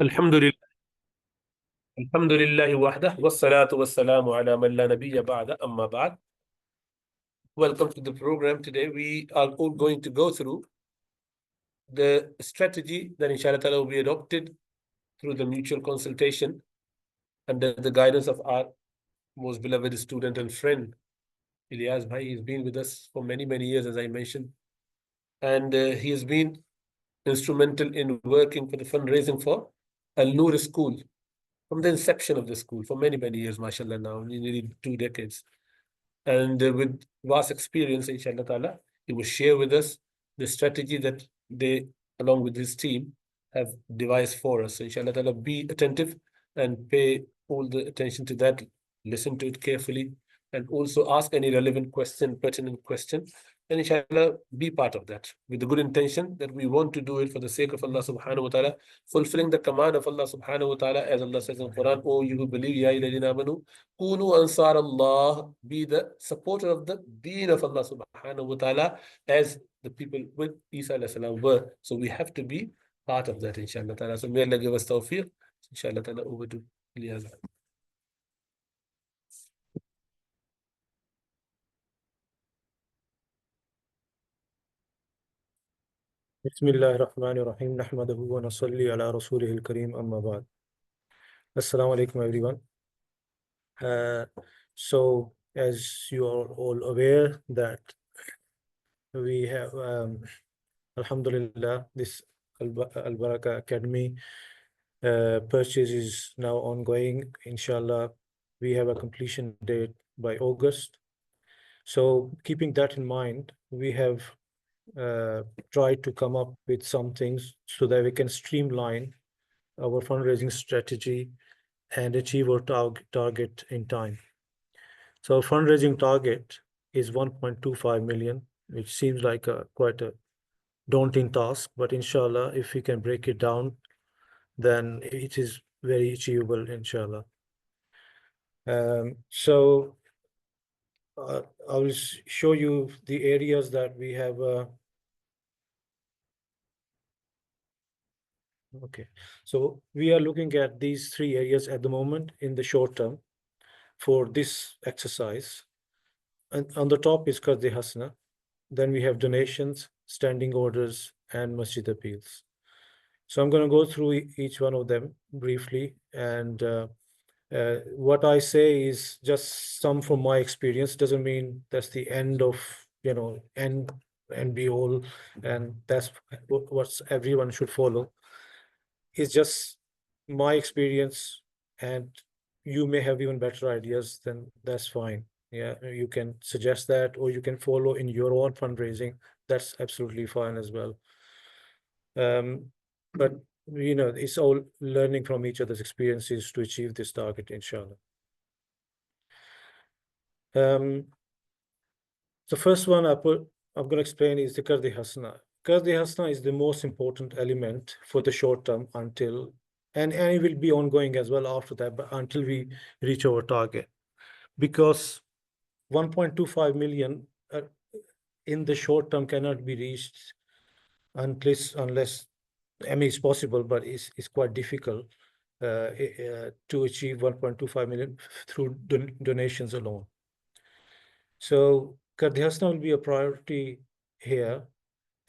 الحمد لله الحمد لله وحده والصلاة والسلام على من لا نبي بعد أما بعد. Welcome to the program. Today we are all going to go through the strategy that inshallah ta'ala will be adopted through the mutual consultation under the guidance of our most beloved student and friend Ilyas Bhai. He's been with us for many years, as I mentioned, and he has been instrumental in working for the fundraising for Al Noor School from the inception of the school for many years, mashallah, now nearly 2 decades. And with vast experience, inshallah ta'ala, he will share with us the strategy that they, along with his team, have devised for us. So inshallah ta'ala, be attentive and pay all the attention to that, listen to it carefully, and also ask any relevant question, pertinent question, and inshallah be part of that with the good intention that we want to do it for the sake of Allah subhanahu wa ta'ala, fulfilling the command of Allah subhanahu wa ta'ala, as Allah says in Quran, "O you who believe, ya ayyuhalladhina amanu, Kunu Ansar Allah, be the supporter of the deen of Allah subhanahu wa ta'ala, as the people with Isa alayhi salam were. So we have to be part of that, inshallah ta'ala. So may Allah give us tawfiq. Inshallah ta'ala, over to Ilyas. بسم الله الرحمن الرحيم نحمده ونصلي على رسوله الكريم أما بعد. Assalamu alaikum everyone. So as you are all aware that we have Alhamdulillah, this Barakah Academy purchase is now ongoing. Inshallah, we have a completion date by August. So keeping that in mind, we have tried to come up with some things so that we can streamline our fundraising strategy and achieve our target in time. So our fundraising target is 1.25 million, which seems like quite a daunting task, but inshallah, if we can break it down, then it is very achievable, inshallah. So I will show you the areas that we have. Okay, so we are looking at these three areas at the moment in the short term for this exercise. And on the top is Qard Hasna. Then we have donations, standing orders, and masjid appeals. So I'm going to go through each one of them briefly. And what I say is just some from my experience. Doesn't mean that's the end of, end and be all, and that's what everyone should follow. It's just my experience, and you may have even better ideas, then that's fine. Yeah, you can suggest that, or you can follow in your own fundraising. That's absolutely fine as well. But it's all learning from each other's experiences to achieve this target, inshallah. The first one I'm going to explain is the Qard Hasna. Qard Hasna is the most important element for the short term until, and it will be ongoing as well after that, but until we reach our target. Because 1.25 million in the short term cannot be reached unless I mean, it's possible, but it's quite difficult to achieve 1.25 million through donations alone. So Qard Hasna will be a priority here.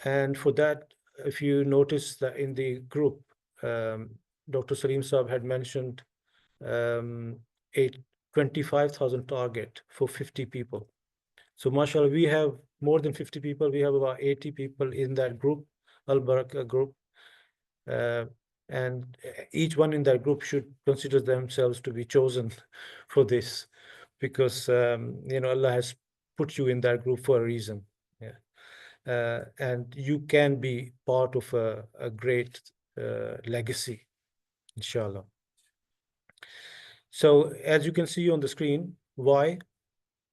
And for that, if you notice that in the group, Dr. Salim Saab had mentioned a 25,000 target for 50 people. So mashallah, we have more than 50 people. We have about 80 people in that group, Al Barakah group. And each one in that group should consider themselves to be chosen for this, because Allah has put you in that group for a reason. Yeah. And you can be part of a great legacy, inshallah. So as you can see on the screen, why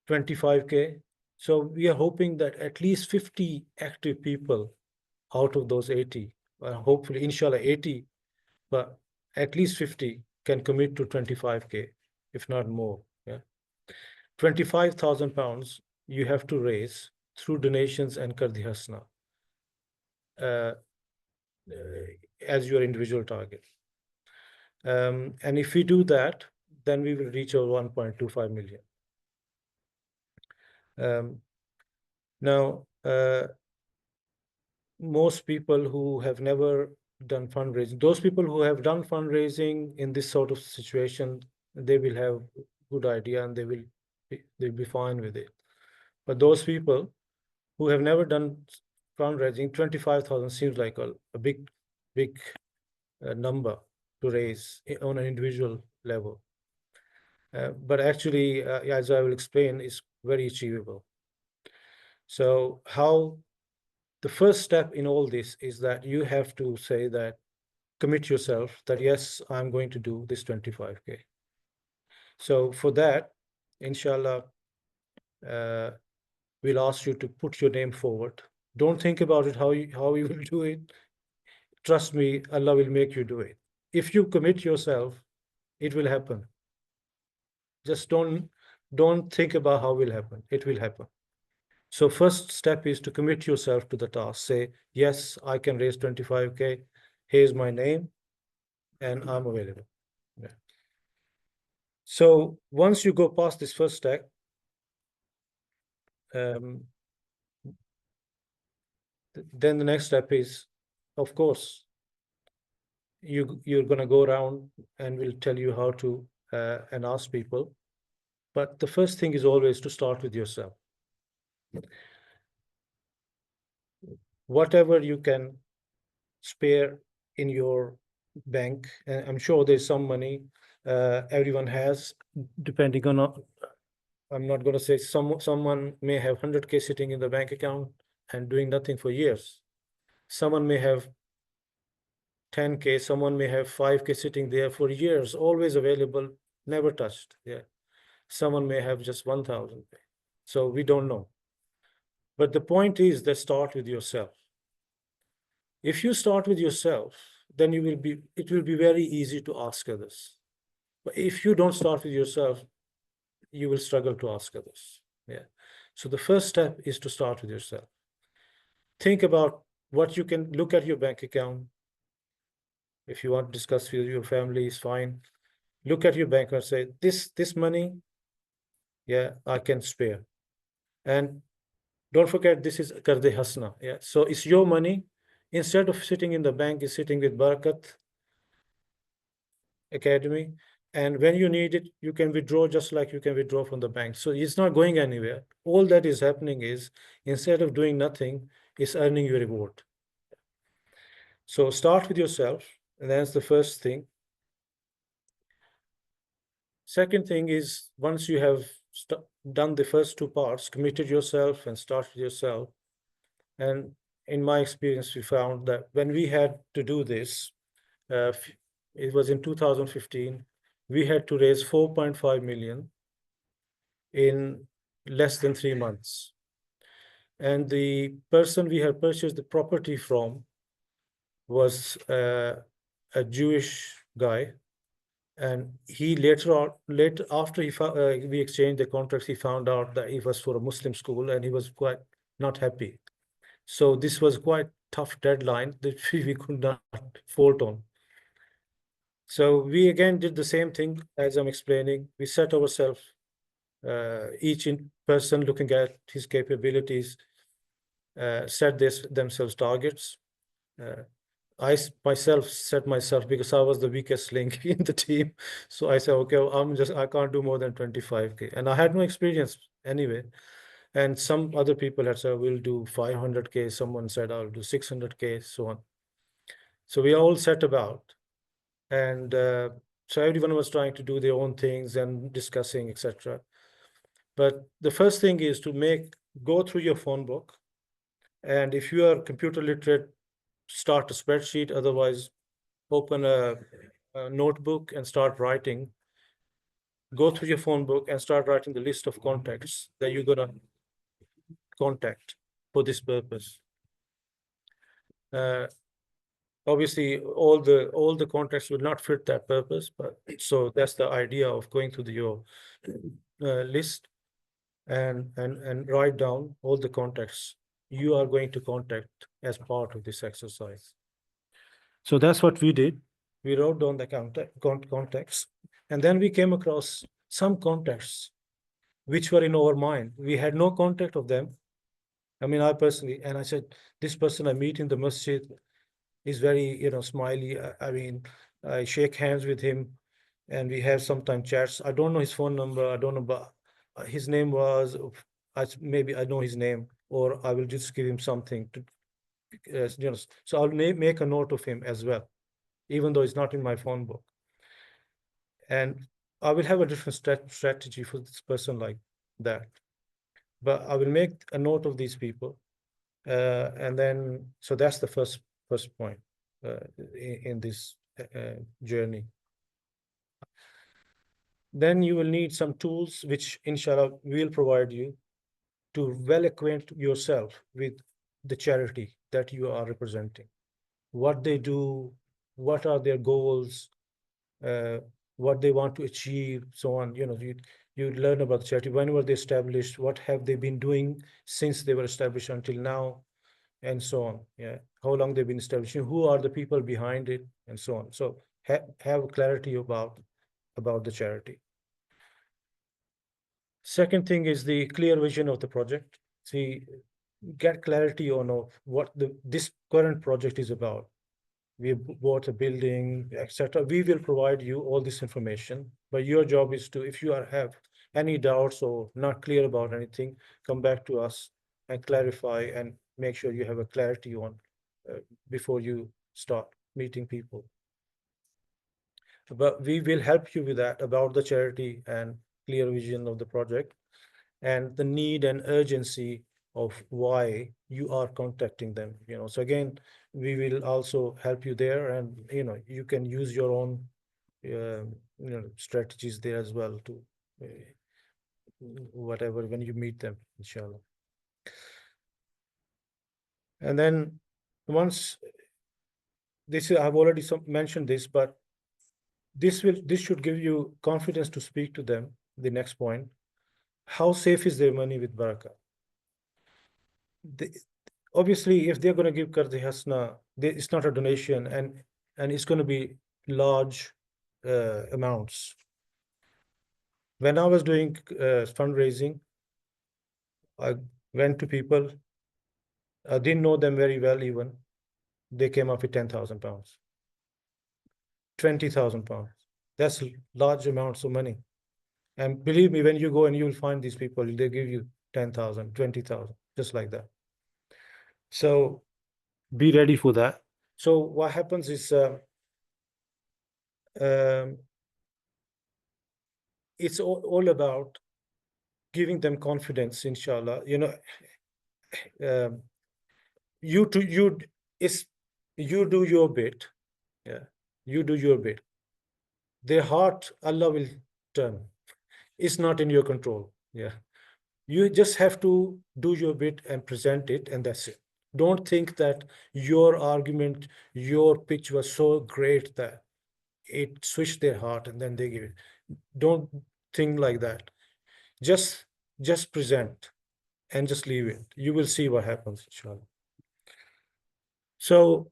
25K? So we are hoping that at least 50 active people out of those 80, hopefully, inshallah, 80, but at least 50 can commit to 25K, if not more. Yeah, 25,000 pounds you have to raise through donations and Qard Hasna as your individual target. And if we do that, then we will reach our 1.25 million. Now, most people who have never done fundraising, those people who have done fundraising in this sort of situation, they will have good idea and they'll be fine with it. But those people who have never done fundraising, 25,000 seems like a big number to raise on an individual level. But actually, as I will explain, is very achievable. So the first step in all this is that you have to say that, commit yourself that, yes, I'm going to do this 25K. So for that, inshallah, we'll ask you to put your name forward. Don't think about it, how you will do it. Trust me, Allah will make you do it. If you commit yourself, it will happen. Just don't think about how it will happen. It will happen. So first step is to commit yourself to the task. Say, yes, I can raise 25K. Here's my name, and I'm available. Yeah. So once you go past this first step, then the next step is, of course, you're going to go around and we'll tell you how to and ask people. But the first thing is always to start with yourself. Whatever you can spare in your bank, and I'm sure there's some money everyone has, depending on, I'm not going to say someone may have 100K sitting in the bank account and doing nothing for years. Someone may have 10K, someone may have 5K sitting there for years, always available, never touched. Yeah. Someone may have just 1,000. So we don't know. But the point is that start with yourself. If you start with yourself, then it will be very easy to ask others. But if you don't start with yourself, you will struggle to ask others. Yeah. So the first step is to start with yourself. Think about what you can look at your bank account. If you want to discuss with your family, is fine. Look at your bank and say, this money, yeah, I can spare. And don't forget, this is Karde Hasna. Yeah. So it's your money. Instead of sitting in the bank, is sitting with Barakat Academy. And when you need it, you can withdraw just like you can withdraw from the bank. So it's not going anywhere. All that is happening is, instead of doing nothing, it's earning your reward. So start with yourself, and that's the first thing. Second thing is, once you have done the first two parts, committed yourself and started yourself, and in my experience, we found that when we had to do this, it was in 2015, we had to raise 4.5 million in less than 3 months. And the person we had purchased the property from was a Jewish guy. And he later after we exchanged the contracts, he found out that it was for a Muslim school, and he was quite not happy. So this was quite tough deadline that we could not fault on. So we again did the same thing as I'm explaining. We set ourselves, each person looking at his capabilities, set themselves targets. I myself set myself, because I was the weakest link in the team. So I said, okay, I can't do more than 25K. And I had no experience anyway. And some other people had said, we'll do 500K. Someone said, I'll do 600K, so on. So we all set about. And so everyone was trying to do their own things and discussing, etc. But the first thing is to go through your phone book. And if you are computer literate, start a spreadsheet. Otherwise, open a notebook and start writing. Go through your phone book and start writing the list of contacts that you're gonna contact for this purpose. Obviously, all the contacts will not fit that purpose, but so that's the idea of going through your list and write down all the contacts you are going to contact as part of this exercise. So that's what we did. We wrote down the contacts, and then we came across some contacts which were in our mind. We had no contact of them. I mean, I personally, and I said, this person I meet in the masjid is very, smiley. I mean, I shake hands with him and we have sometimes chats. I don't know his phone number. I don't know, but his name was, maybe I know his name, or I will just give him something to, so I'll make a note of him as well, even though it's not in my phone book. And I will have a different strategy for this person like that. But I will make a note of these people. And then, so that's the first point in this journey. Then you will need some tools, which inshallah we will provide you to well acquaint yourself with the charity that you are representing, what they do, what are their goals, uh, what they want to achieve, so on. You learn about the charity, when were they established, what have they been doing since they were established until now, and so on. Yeah, how long they've been established, who are the people behind it, and so on. So have clarity about the charity. Second thing is the clear vision of the project. See, get clarity on what this current project is about. We bought a building, etc. We will provide you all this information, but your job is to, if you have any doubts or not clear about anything, come back to us and clarify and make sure you have a clarity on before you start meeting people. But we will help you with that, about the charity and clear vision of the project and the need and urgency of why you are contacting them. So again, we will also help you there, and you can use your own strategies there as well to whatever, when you meet them, inshallah. And then once this, I've already mentioned this, but this should give you confidence to speak to them. The next point: how safe is their money with Barakah? Obviously, if they're going to give Qarz Hasna, it's not a donation, and it's going to be large amounts. When I was doing fundraising, I went to people. I didn't know them very well even. They came up with £10,000, £20,000. That's large amounts of money. And believe me, when you go and you will find these people, they give you 10,000, 20,000, just like that. So be ready for that. So what happens is, it's all about giving them confidence, inshallah. You do your bit. Yeah, you do your bit. Their heart, Allah will turn. It's not in your control. Yeah, you just have to do your bit and present it, and that's it. Don't think that your argument, your pitch was so great that it switched their heart and then they give it. Don't think like that. Just present and just leave it. You will see what happens, inshallah. So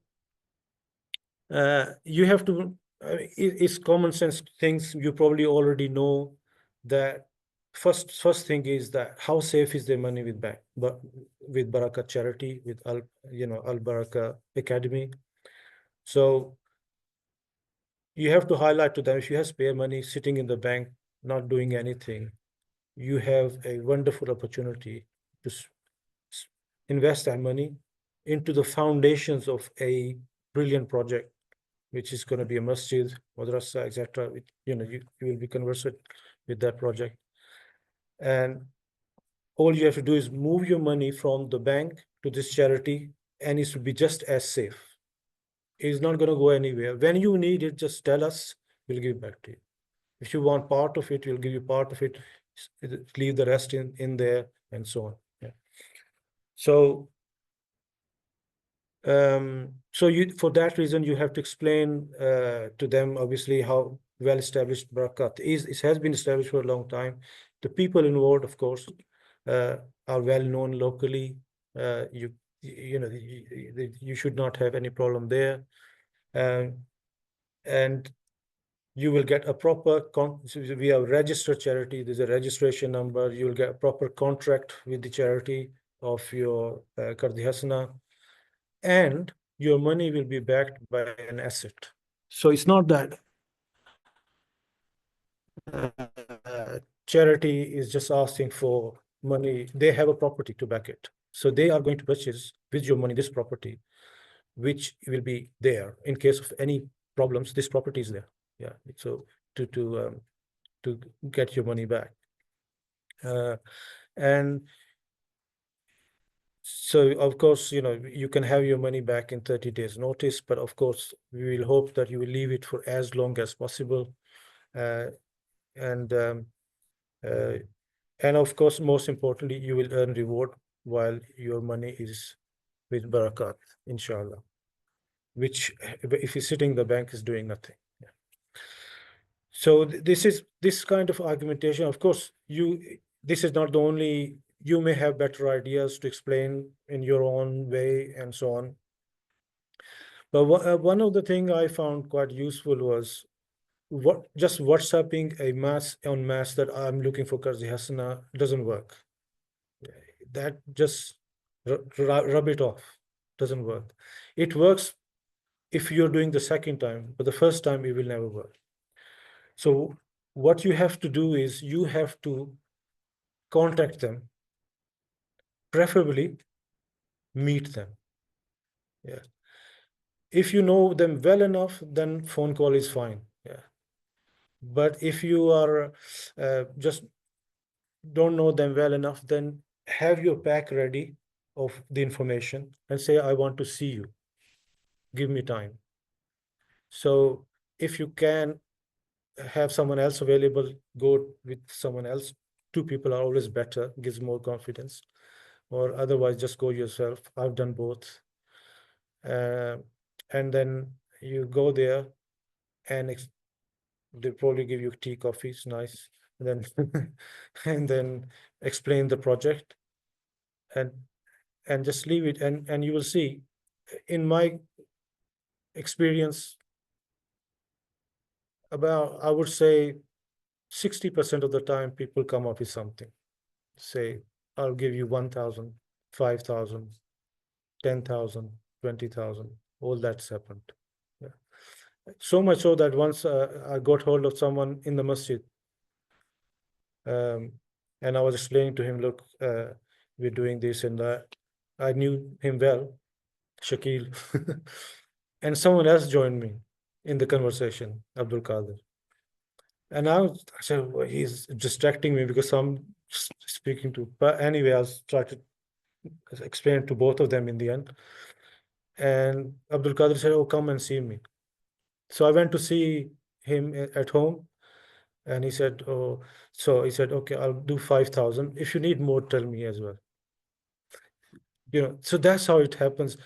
you have to, it's common sense things you probably already know. That first thing is that how safe is their money with bank, but with Barakah charity, with Al Barakah Academy. So you have to highlight to them, if you have spare money sitting in the bank not doing anything, you have a wonderful opportunity to invest that money into the foundations of a brilliant project, which is going to be a masjid, madrasa, etc. You will be conversant with that project. And all you have to do is move your money from the bank to this charity, and it should be just as safe. It's not going to go anywhere. When you need it, just tell us, we'll give it back to you. If you want part of it, we'll give you part of it. Leave the rest in there, and so on. Yeah. So for that reason, you have to explain to them, obviously, how well established Barakat is. It has been established for a long time. The people involved, of course, are well known locally. You should not have any problem there. and you will get a proper we have registered charity. There's a registration number. You will get a proper contract with the charity of your Kardi Hasana, and your money will be backed by an asset. So it's not that charity is just asking for money. They have a property to back it. So they are going to purchase with your money this property, which will be there in case of any problems. This property is there. Yeah. So to get your money back. And so, of course, you can have your money back in 30 days notice, but of course, we will hope that you will leave it for as long as possible. And of course, most importantly, you will earn reward while your money is with Barakah, inshallah, which if you're sitting in the bank is doing nothing. Yeah. So this kind of argumentation, of course, this is not the only, you may have better ideas to explain in your own way and so on. But one of the things I found quite useful was just WhatsApping a mass that I'm looking for Karzi Hasana doesn't work. That just rub it off, doesn't work. It works if you're doing the second time, but the first time it will never work. So what you have to do is you have to contact them, preferably meet them. Yeah. If you know them well enough, then phone call is fine. Yeah. But if you are just don't know them well enough, then have your pack ready of the information and say, I want to see you. Give me time. So if you can have someone else available, go with someone else. Two people are always better, gives more confidence. Or otherwise, just go yourself. I've done both. And then you go there and they probably give you tea, coffee, it's nice. And then and then explain the project and just leave it. And you will see, in my experience, about, I would say 60% of the time people come up with something. Say, I'll give you 1,000, 5,000, 10,000, 20,000. All that's happened. Yeah. So much so that once I got hold of someone in the masjid, and I was explaining to him, look, we're doing this and that. I knew him well, Shakil. And someone else joined me in the conversation, Abdul Qadir. And I said, well, he's distracting me because I'm speaking to. But anyway, I was trying to explain it to both of them in the end. And Abdul Qadir said, oh, come and see me. So I went to see him at home. And he said, oh, so he said, okay, I'll do 5,000. If you need more, tell me as well. So that's how it happens.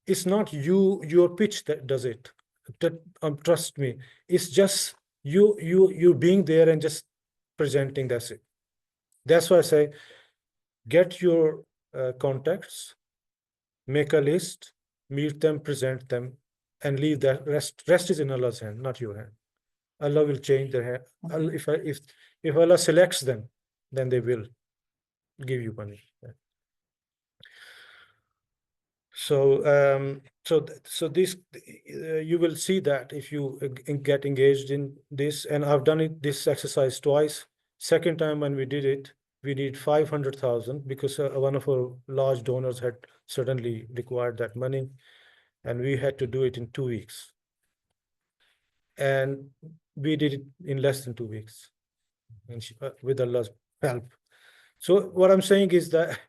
It's not your pitch that does it. Trust me. It's just you being there and just presenting. That's it. That's why I say, get your contacts, make a list, meet them, present them, and leave that. Rest is in Allah's hand, not your hand. Allah will change their hand. If Allah selects them, then they will give you money. So this you will see that if you get engaged in this, and I've done this exercise twice. Second time when we did it, we need 500,000 because one of our large donors had suddenly required that money, and we had to do it in 2 weeks. And we did it in less than 2 weeks, and with Allah's help. So what I'm saying is that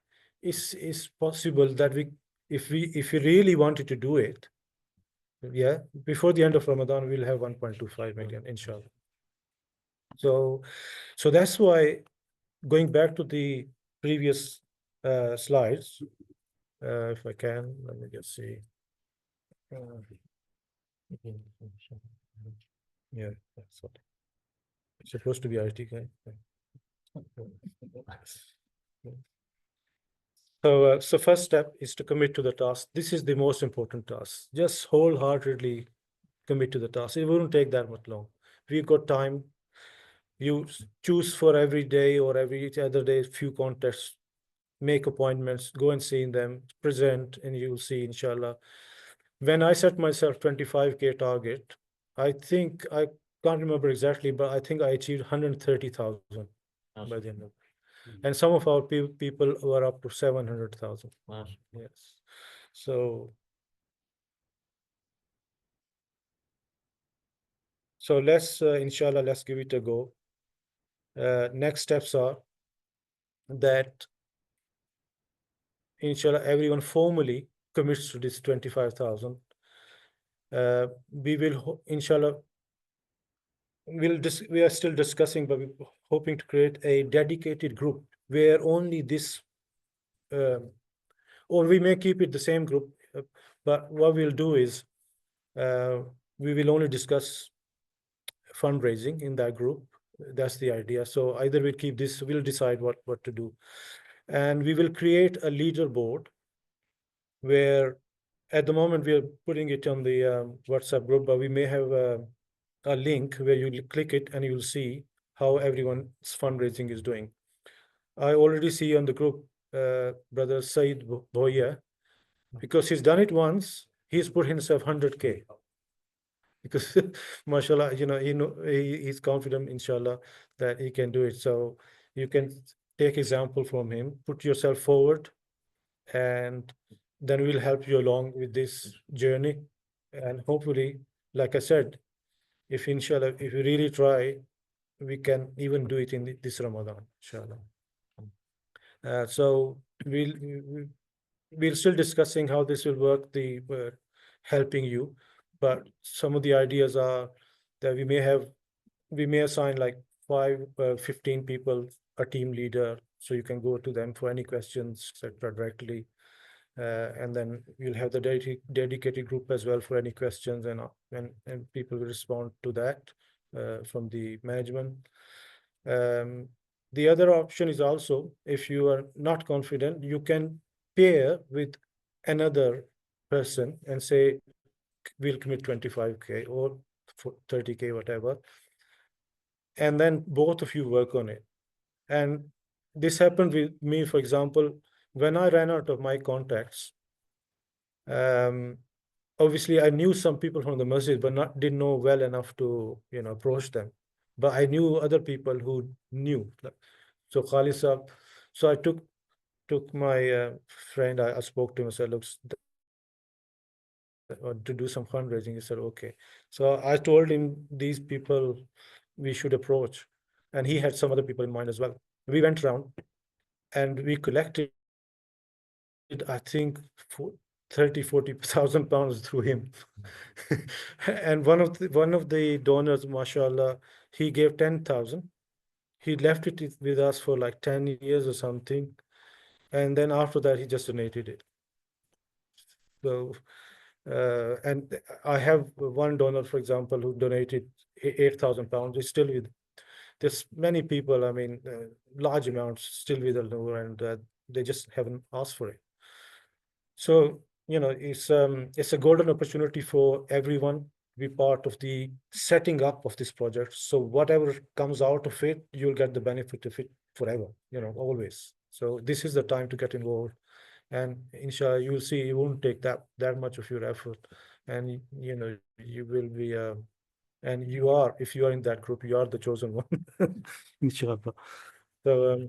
it's possible that if we really wanted to do it, yeah, before the end of Ramadan, we'll have 1.25 million, inshallah. So that's why, going back to the previous slides, if I can, let me just see. Yeah, that's what it's supposed to be IT guy. So first step is to commit to the task. This is the most important task. Just wholeheartedly commit to the task. It wouldn't take that much long. We've got time. You choose for every day or every other day, few contests, make appointments, go and see them, present, and you'll see, inshallah. When I set myself 25K target, I think I can't remember exactly, but I think I achieved 130,000 by the end of it. And some of our people were up to 700,000. Yes. So let's, inshallah, let's give it a go. Next steps are that, inshallah, everyone formally commits to this 25,000. We will, inshallah, we are still discussing, but we're hoping to create a dedicated group where only this, or we may keep it the same group, but what we'll do is we will only discuss fundraising in that group. That's the idea. So either we'll keep this, we'll decide what to do. And we will create a leaderboard where at the moment we are putting it on the WhatsApp group, but we may have a link where you click it and you'll see how everyone's fundraising is doing. I already see on the group, brother Said Boya, because he's done it once, he's put himself 100K. Because mashallah, he's confident, inshallah, that he can do it. So you can take example from him, put yourself forward, and then we'll help you along with this journey. And hopefully, like I said, if inshallah, if you really try, we can even do it in this Ramadan, inshallah. So we're still discussing how this will work, the helping you, but some of the ideas are that we may assign like 15 people, a team leader, so you can go to them for any questions, etc., directly. And then we'll have the dedicated group as well for any questions, and people will respond to that from the management. The other option is also, if you are not confident, you can pair with another person and say, we'll commit 25K or 30K, whatever. And then both of you work on it. And this happened with me, for example, when I ran out of my contacts. Obviously, I knew some people from the masjid, but didn't know well enough to approach them. But I knew other people who knew. So Khalid Sahab, so I took my friend. I spoke to him and said, "Look, to do some fundraising." He said, "Okay." So I told him these people we should approach, and he had some other people in mind as well. We went around and we collected, I think, 30,000-40,000 pounds through him. And one of the donors, mashallah, he gave 10,000. He left it with us for like 10 years or something. And then after that, he just donated it. So, and I have one donor, for example, who donated 8,000 pounds. He's still with, there's many people, I mean, large amounts still with Al-Noor, and they just haven't asked for it. So, it's a golden opportunity for everyone to be part of the setting up of this project. So whatever comes out of it, you'll get the benefit of it forever, always. So this is the time to get involved. And inshallah, you'll see it won't take that much of your effort. And, you will be, and you are, if you are in that group, you are the chosen one, inshallah. So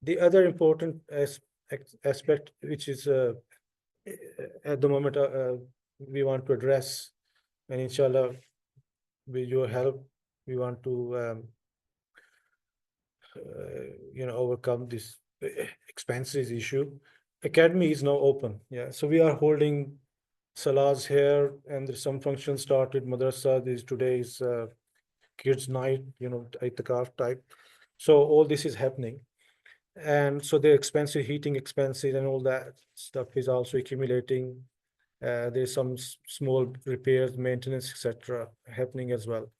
the other important aspect, which is at the moment we want to address, and inshallah, with your help, we want to overcome this expenses issue. Academy is now open. Yeah, so we are holding salahs here, and there's some functions started. Madrasa, this today's kids night, itikaf type. So all this is happening. And so the expensive heating expenses and all that stuff is also accumulating. There's some small repairs, maintenance, etc., happening as well.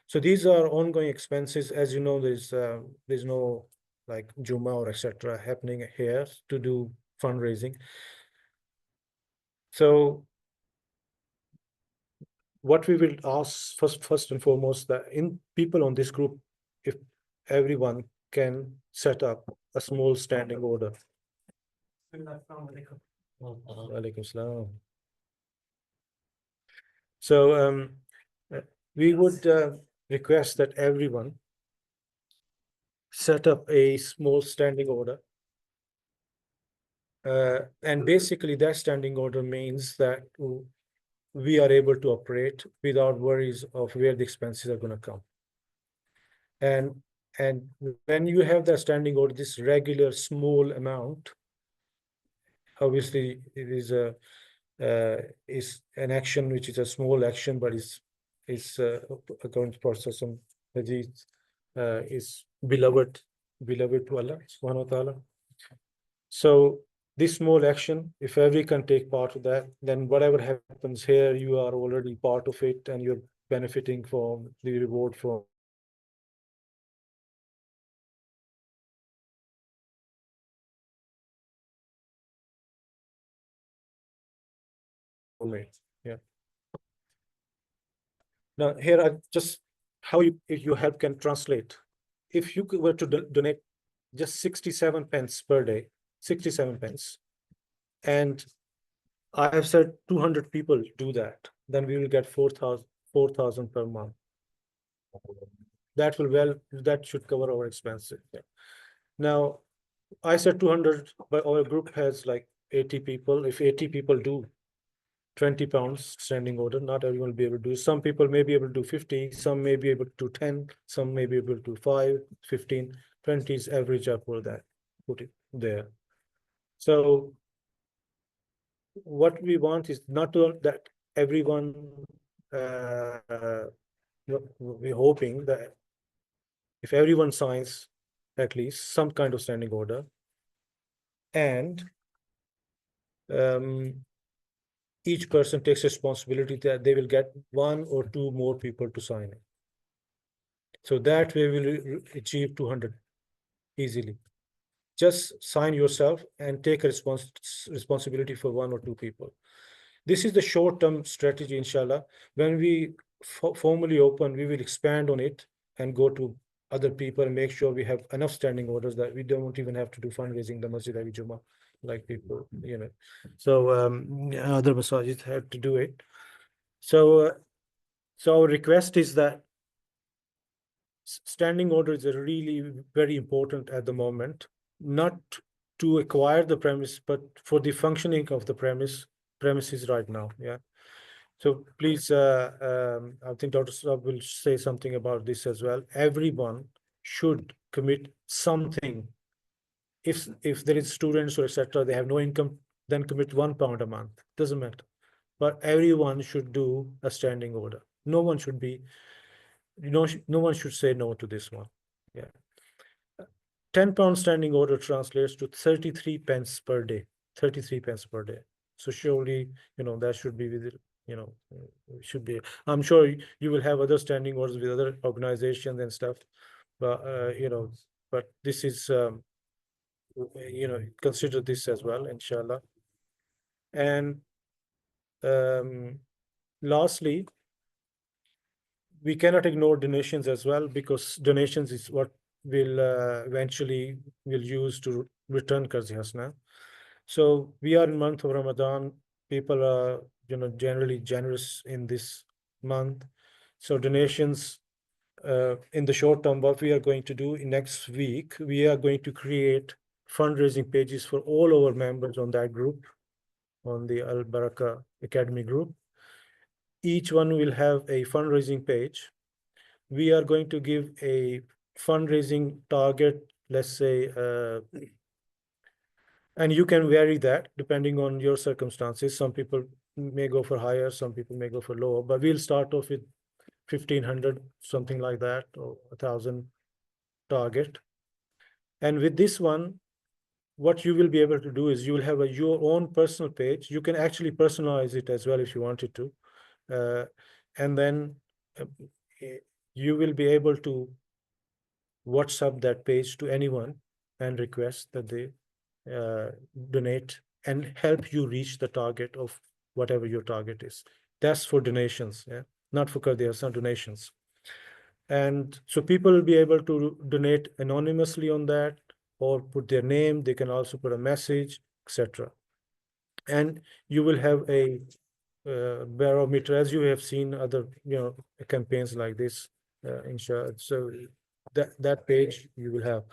So these are ongoing expenses. As you know, there's no like Juma or etc. happening here to do fundraising. So what we will ask first and foremost, that in people on this group, if everyone can set up a small standing order. Walaikum salam. So we would request that everyone set up a small standing order. And basically that standing order means that we are able to operate without worries of where the expenses are going to come. And when you have that standing order, this regular small amount, obviously it is an action which is a small action, but is according to Prophet is beloved to Allah subhanahu wa ta'ala. So this small action, if every can take part of that, then whatever happens here, you are already part of it and you're benefiting from the reward from it. Yeah. Now here I just how if your help can translate. If you were to donate just 67 pence per day, 67 pence, and I have said 200 people do that, then we will get 4,000 per month. That should cover our expenses. Yeah. Now, I said 200, but our group has like 80 people. If 80 people do 20 pounds standing order, not everyone will be able to do. Some people may be able to do 50, some may be able to do 10, some may be able to do 5, 15, 20 is average up for that. Put it there. So what we want is not that everyone, we're hoping that if everyone signs at least some kind of standing order, and each person takes responsibility that they will get 1 or 2 more people to sign it. So that way we'll achieve 200 easily. Just sign yourself and take a responsibility for 1 or 2 people. This is the short-term strategy, inshallah. When we formally open, we will expand on it and go to other people and make sure we have enough standing orders that we don't even have to do fundraising the Masjid every Jummah, like people, So other masajid have to do it. So our request is that standing orders are really very important at the moment, not to acquire the premise, but for the functioning of the premises right now. Yeah. So please, I think Dr. Saab will say something about this as well. Everyone should commit something. If there is students or etc., they have no income, then commit £1 a month. Doesn't matter. But everyone should do a standing order. No one should be, no one should say no to this one. Yeah. £10 standing order translates to 33 pence per day. 33 pence per day. So surely, that should be with it. Should be. I'm sure you will have other standing orders with other organizations and stuff, but but this is consider this as well, inshallah. And lastly, we cannot ignore donations as well, because donations is what will eventually will use to return Qarz Hasna. So we are in month of Ramadan. People are generally generous in this month. So donations in the short term, what we are going to do in next week, we are going to create fundraising pages for all our members on that group, on the Al Barakah Academy group. Each one will have a fundraising page. We are going to give a fundraising target, let's say, and you can vary that depending on your circumstances. Some people may go for higher, some people may go for lower, but we'll start off with 1,500, something like that, or 1,000 target. And with this one, what you will be able to do is you will have your own personal page. You can actually personalize it as well if you wanted to. And then uh, you will be able to WhatsApp that page to anyone and request that they donate and help you reach the target of whatever your target is. That's for donations, yeah, not for Kar Diya Hasna, donations. And so people will be able to donate anonymously on that, or put their name. They can also put a message, etc. And you will have a barometer, as you have seen other, campaigns like this, inshallah. So that page you will have.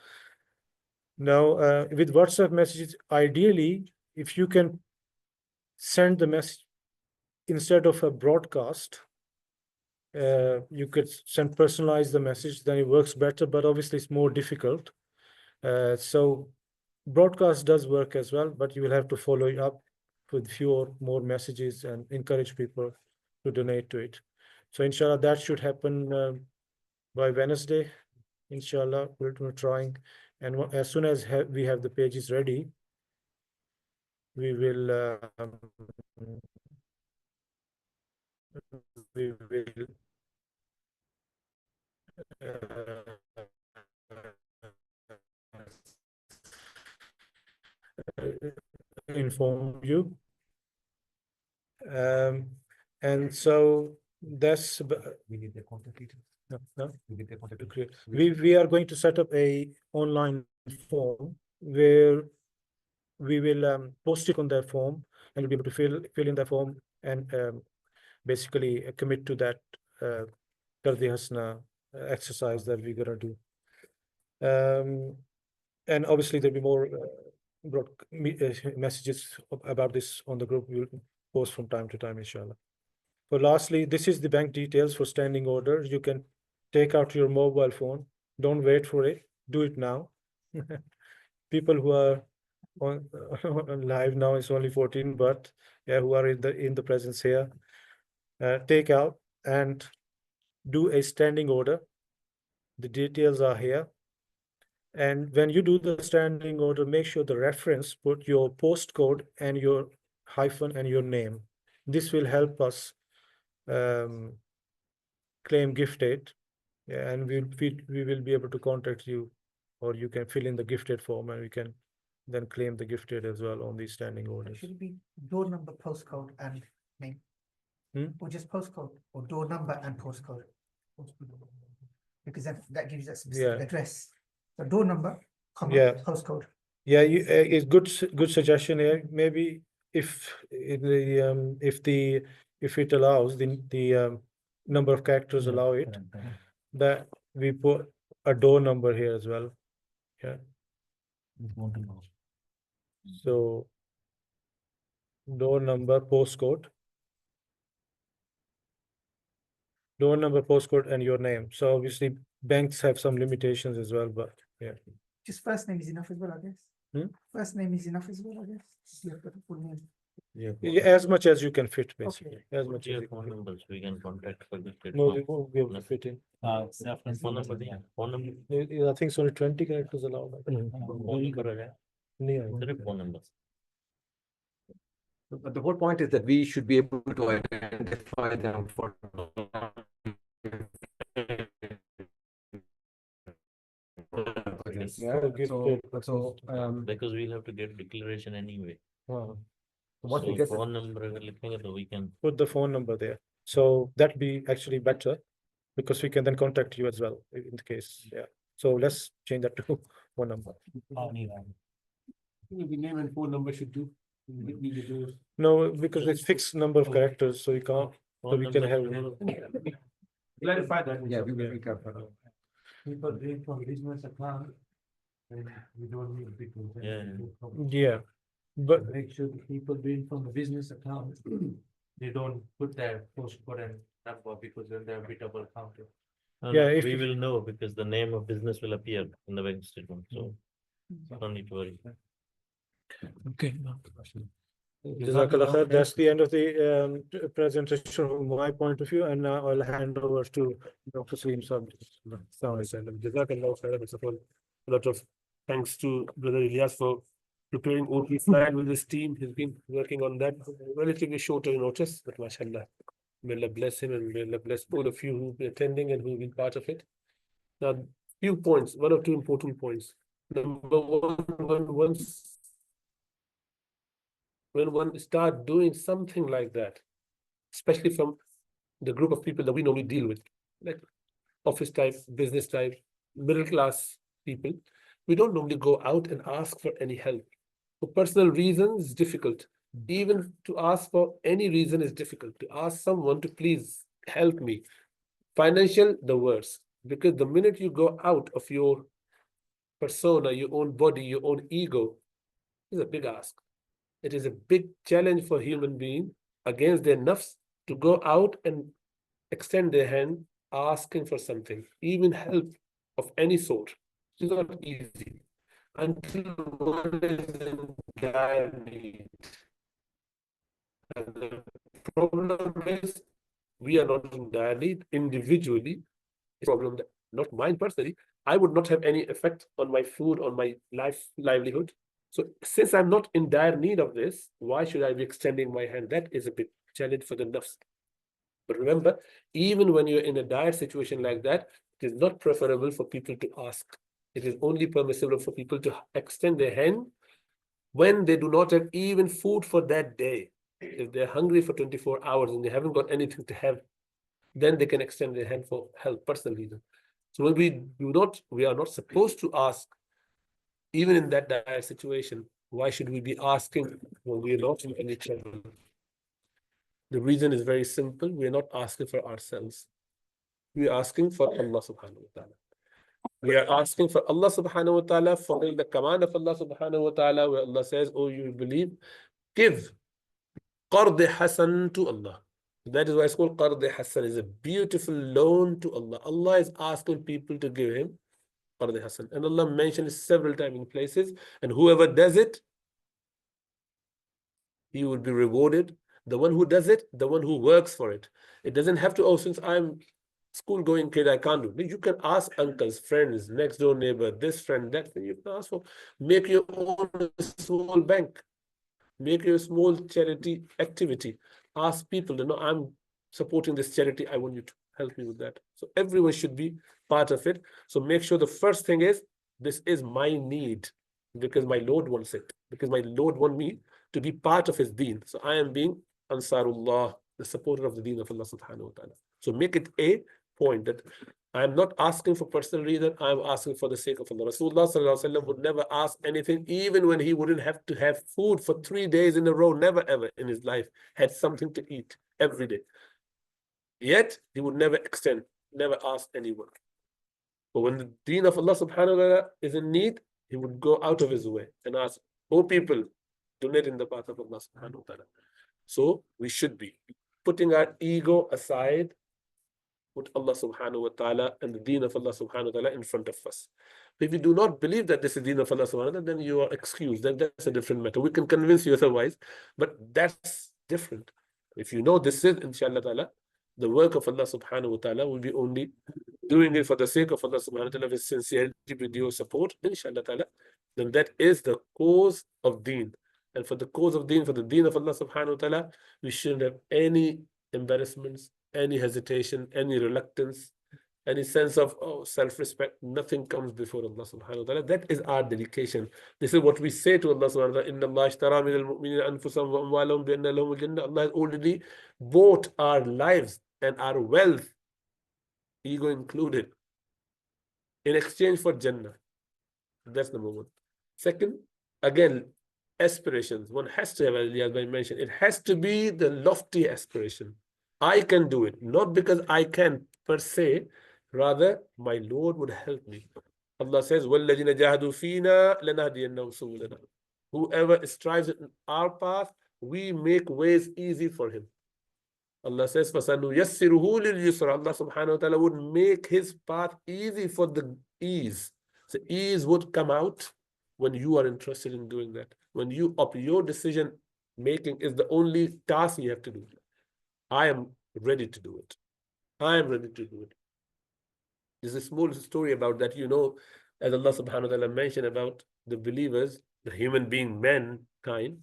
Now, with WhatsApp messages, ideally, if you can send the message instead of a broadcast, you could personalize the message, then it works better, but obviously it's more difficult. So broadcast does work as well, but you will have to follow it up with fewer more messages and encourage people to donate to it. So inshallah, that should happen by Wednesday. Inshallah, we're trying. And as soon as we have the pages ready, we will inform you. And so that's we need the contact details. No? We need the contact details. We are going to set up a online form where we will post it on that form, and you'll be able to fill in the form and basically commit to that Kar Diya Hasna exercise that we're gonna do. And obviously there'll be more messages about this on the group. We'll post from time to time, inshallah. So lastly, this is the bank details for standing order. You can take out your mobile phone. Don't wait for it. Do it now. People who are on live now, it's only 14, but yeah, who are in the presence here, take out and do a standing order. The details are here. And when you do the standing order, make sure the reference, put your postcode and your hyphen and your name. This will help us claim gift aid. Yeah, and we will be able to contact you, or you can fill in the gift aid form, and we can then claim the gift aid as well on these standing orders. Should it be door number, postcode, and name? Or just postcode, or door number and postcode? Because that gives us a specific address. The door number, Yeah. postcode. Yeah, it's good suggestion here. Maybe if it allows the number of characters allow it, that we put a door number here as well. Yeah. So door number, postcode, and your name. So obviously banks have some limitations as well, but yeah. Just first name is enough as well, I guess. First name is enough as well, I guess. You have got a full name. Yeah, as much as you can fit, basically. Okay. As much as you phone can fit. numbers we can contact for this. No, we won't be able to fit in. Phone number, yeah. Phone number. I think it's only 20 characters allowed. Phone number, Yeah. phone number. But the whole point is that we should be able to identify them for. Yeah, Because we'll have to get declaration anyway. Once we So get phone number अगर लिखेंगे तो we can. put the phone number there. So that'd be actually better, because we can then contact you as well in the case. Yeah. So let's change that to phone number. The name and phone number should do. No, because it's fixed number of characters, so you can't. So we can have. Clarify that. Yeah, we will recap. People doing from business account. And we don't need people. Yeah, but Make sure the people doing from the business account, they don't put their postcode and number, because then they'll be double counted. Yeah, if- we will know because the name of business will appear in the bank statement. So don't need to worry. Okay. Jazakallah khair. That's the end of the presentation from my point of view, and now I'll hand over to Dr. Salim Saab. Jazakallah khair. First of all, a lot of thanks to Brother Ilyas for preparing OT slide with his team. He's been working on that relatively shorter notice, but mashallah. May Allah bless him, and may Allah bless all of you who've been attending and who've been part of it. Now, few points, one or two important points. Number one, when one start doing something like that, especially from the group of people that we normally deal with, like office type, business type, middle class people. We don't normally go out and ask for any help. For personal reasons, it's difficult. Even to ask for any reason is difficult. To ask someone to please help me. Financial, the worst. Because the minute you go out of your persona, your own body, your own ego, is a big ask. It is a big challenge for human being against their nafs to go out and extend their hand asking for something, even help of any sort. It's not easy until one is in dire need. And the problem is we are not in dire need individually. It's a problem that not mine personally. I would not have any effect on my food, on my livelihood. So since I'm not in dire need of this, why should I be extending my hand? That is a big challenge for the nafs. But remember, even when you're in a dire situation like that, it is not preferable for people to ask. It is only permissible for people to extend their hand when they do not have even food for that day. If they're hungry for 24 hours and they haven't got anything to have, then they can extend their hand for help, personal reason. So when we are not supposed to ask, even in that dire situation. Why should we be asking when we are not in any trouble? The reason is very simple. We are not asking for ourselves. We are asking for Allah subhanahu wa ta'ala. We are asking for Allah subhanahu wa ta'ala, following the command of Allah subhanahu wa ta'ala, where Allah says, oh, you believe, give qard hasan to Allah. That is why it's called qard hasan. It's a beautiful loan to Allah. Allah is asking people to give him qard hasan. And Allah mentioned it several times in places. And whoever does it, he will be rewarded. The one who does it, the one who works for it. It doesn't have to, oh, since I'm school-going kid, I can't do it. You can ask uncles, friends, next door neighbor, this friend, that friend. You can ask for. Make your own small bank. Make your small charity activity. Ask people to know, I'm supporting this charity. I want you to help me with that. So everyone should be part of it. So make sure the first thing is, this is my need because my Lord wants it. Because my Lord wants me to be part of his deen. So I am being Ansarullah, the supporter of the deen of Allah subhanahu wa ta'ala. So make it a point that I am not asking for personal reason, I am asking for the sake of Allah. Rasulullah sallallahu alaihi wasallam would never ask anything, even when he wouldn't have to have food for 3 days in a row, never ever in his life had something to eat every day. Yet he would never extend, never ask anyone. But when the deen of Allah subhanahu wa ta'ala is in need, he would go out of his way and ask, oh people, donate in the path of Allah subhanahu wa ta'ala. So we should be putting our ego aside, put Allah subhanahu wa ta'ala and the deen of Allah subhanahu wa ta'ala in front of us. If you do not believe that this is deen of Allah subhanahu wa ta'ala, then you are excused. Then that's a different matter. We can convince you otherwise, but that's different. If you know this is, inshallah ta'ala, the work of Allah subhanahu wa ta'ala will be only doing it for the sake of Allah subhanahu wa ta'ala with sincerity, with your support, inshallah ta'ala, then that is the cause of deen. And for the cause of deen, for the deen of Allah subhanahu wa ta'ala, we shouldn't have any embarrassments, any hesitation, any reluctance, any sense of self-respect. Nothing comes before Allah subhanahu wa ta'ala. That is our dedication. This is what we say to Allah subhanahu wa ta'ala. Inna Allah ishtara min al-mu'minina anfusahum wa amwalahum bi anna lahum al-jannah. Allah has already bought our lives and our wealth, ego included, in exchange for Jannah. That's number one. Second, again, aspirations. One has to have, as I mentioned, it has to be the lofty aspiration. I can do it, not because I can per se, rather my Lord would help me. Allah says, وَالَّذِينَ جَاهَدُوا فِينَا لَنَهْدِيَنَّهُمْ سُبُلَنَا. Whoever strives in our path, we make ways easy for him. Allah says, فَسَنُيَسِّرُهُ لِلْيُسْرَ. Allah subhanahu wa ta'ala would make his path easy for the ease. So ease would come out when you are interested in doing that. When your decision making is the only task you have to do. I am ready to do it. I am ready to do it. There's a small story about that, as Allah subhanahu wa ta'ala mentioned about the believers, the human being, mankind.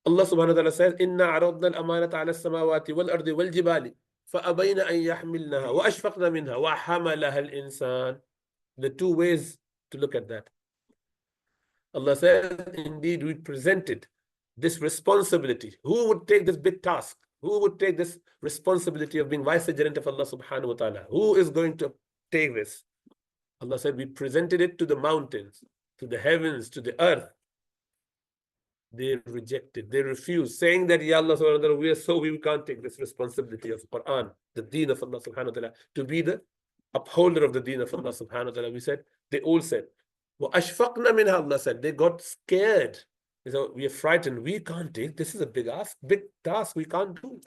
Allah subhanahu wa ta'ala says, إِنَّا عَرَضْنَا الْأَمَانَةَ عَلَى السَّمَاوَاتِ وَالْأَرْضِ وَالْجِبَالِ فَأَبَيْنَ أَنْ يَحْمِلْنَهَا وَأَشْفَقْنَ مِنْهَا وَحَمَلَهَا الْإِنسَانِ. The two ways to look at that. Allah says, indeed, we presented this responsibility? Who would take this big task? Who would take this responsibility of being vicegerent of Allah subhanahu wa ta'ala? Who is going to take this? Allah said, we presented it to the mountains, to the heavens, to the earth. They rejected, they refused, saying that, Ya Allah subhanahu wa ta'ala, we can't take this responsibility of Quran, the deen of Allah subhanahu wa ta'ala, to be the upholder of the deen of Allah subhanahu wa ta'ala. We said, they all said, وَأَشْفَقْنَا مِنْهَا, Allah said, they got scared. They said, we are frightened, we can't take, this is a big task, we can't do.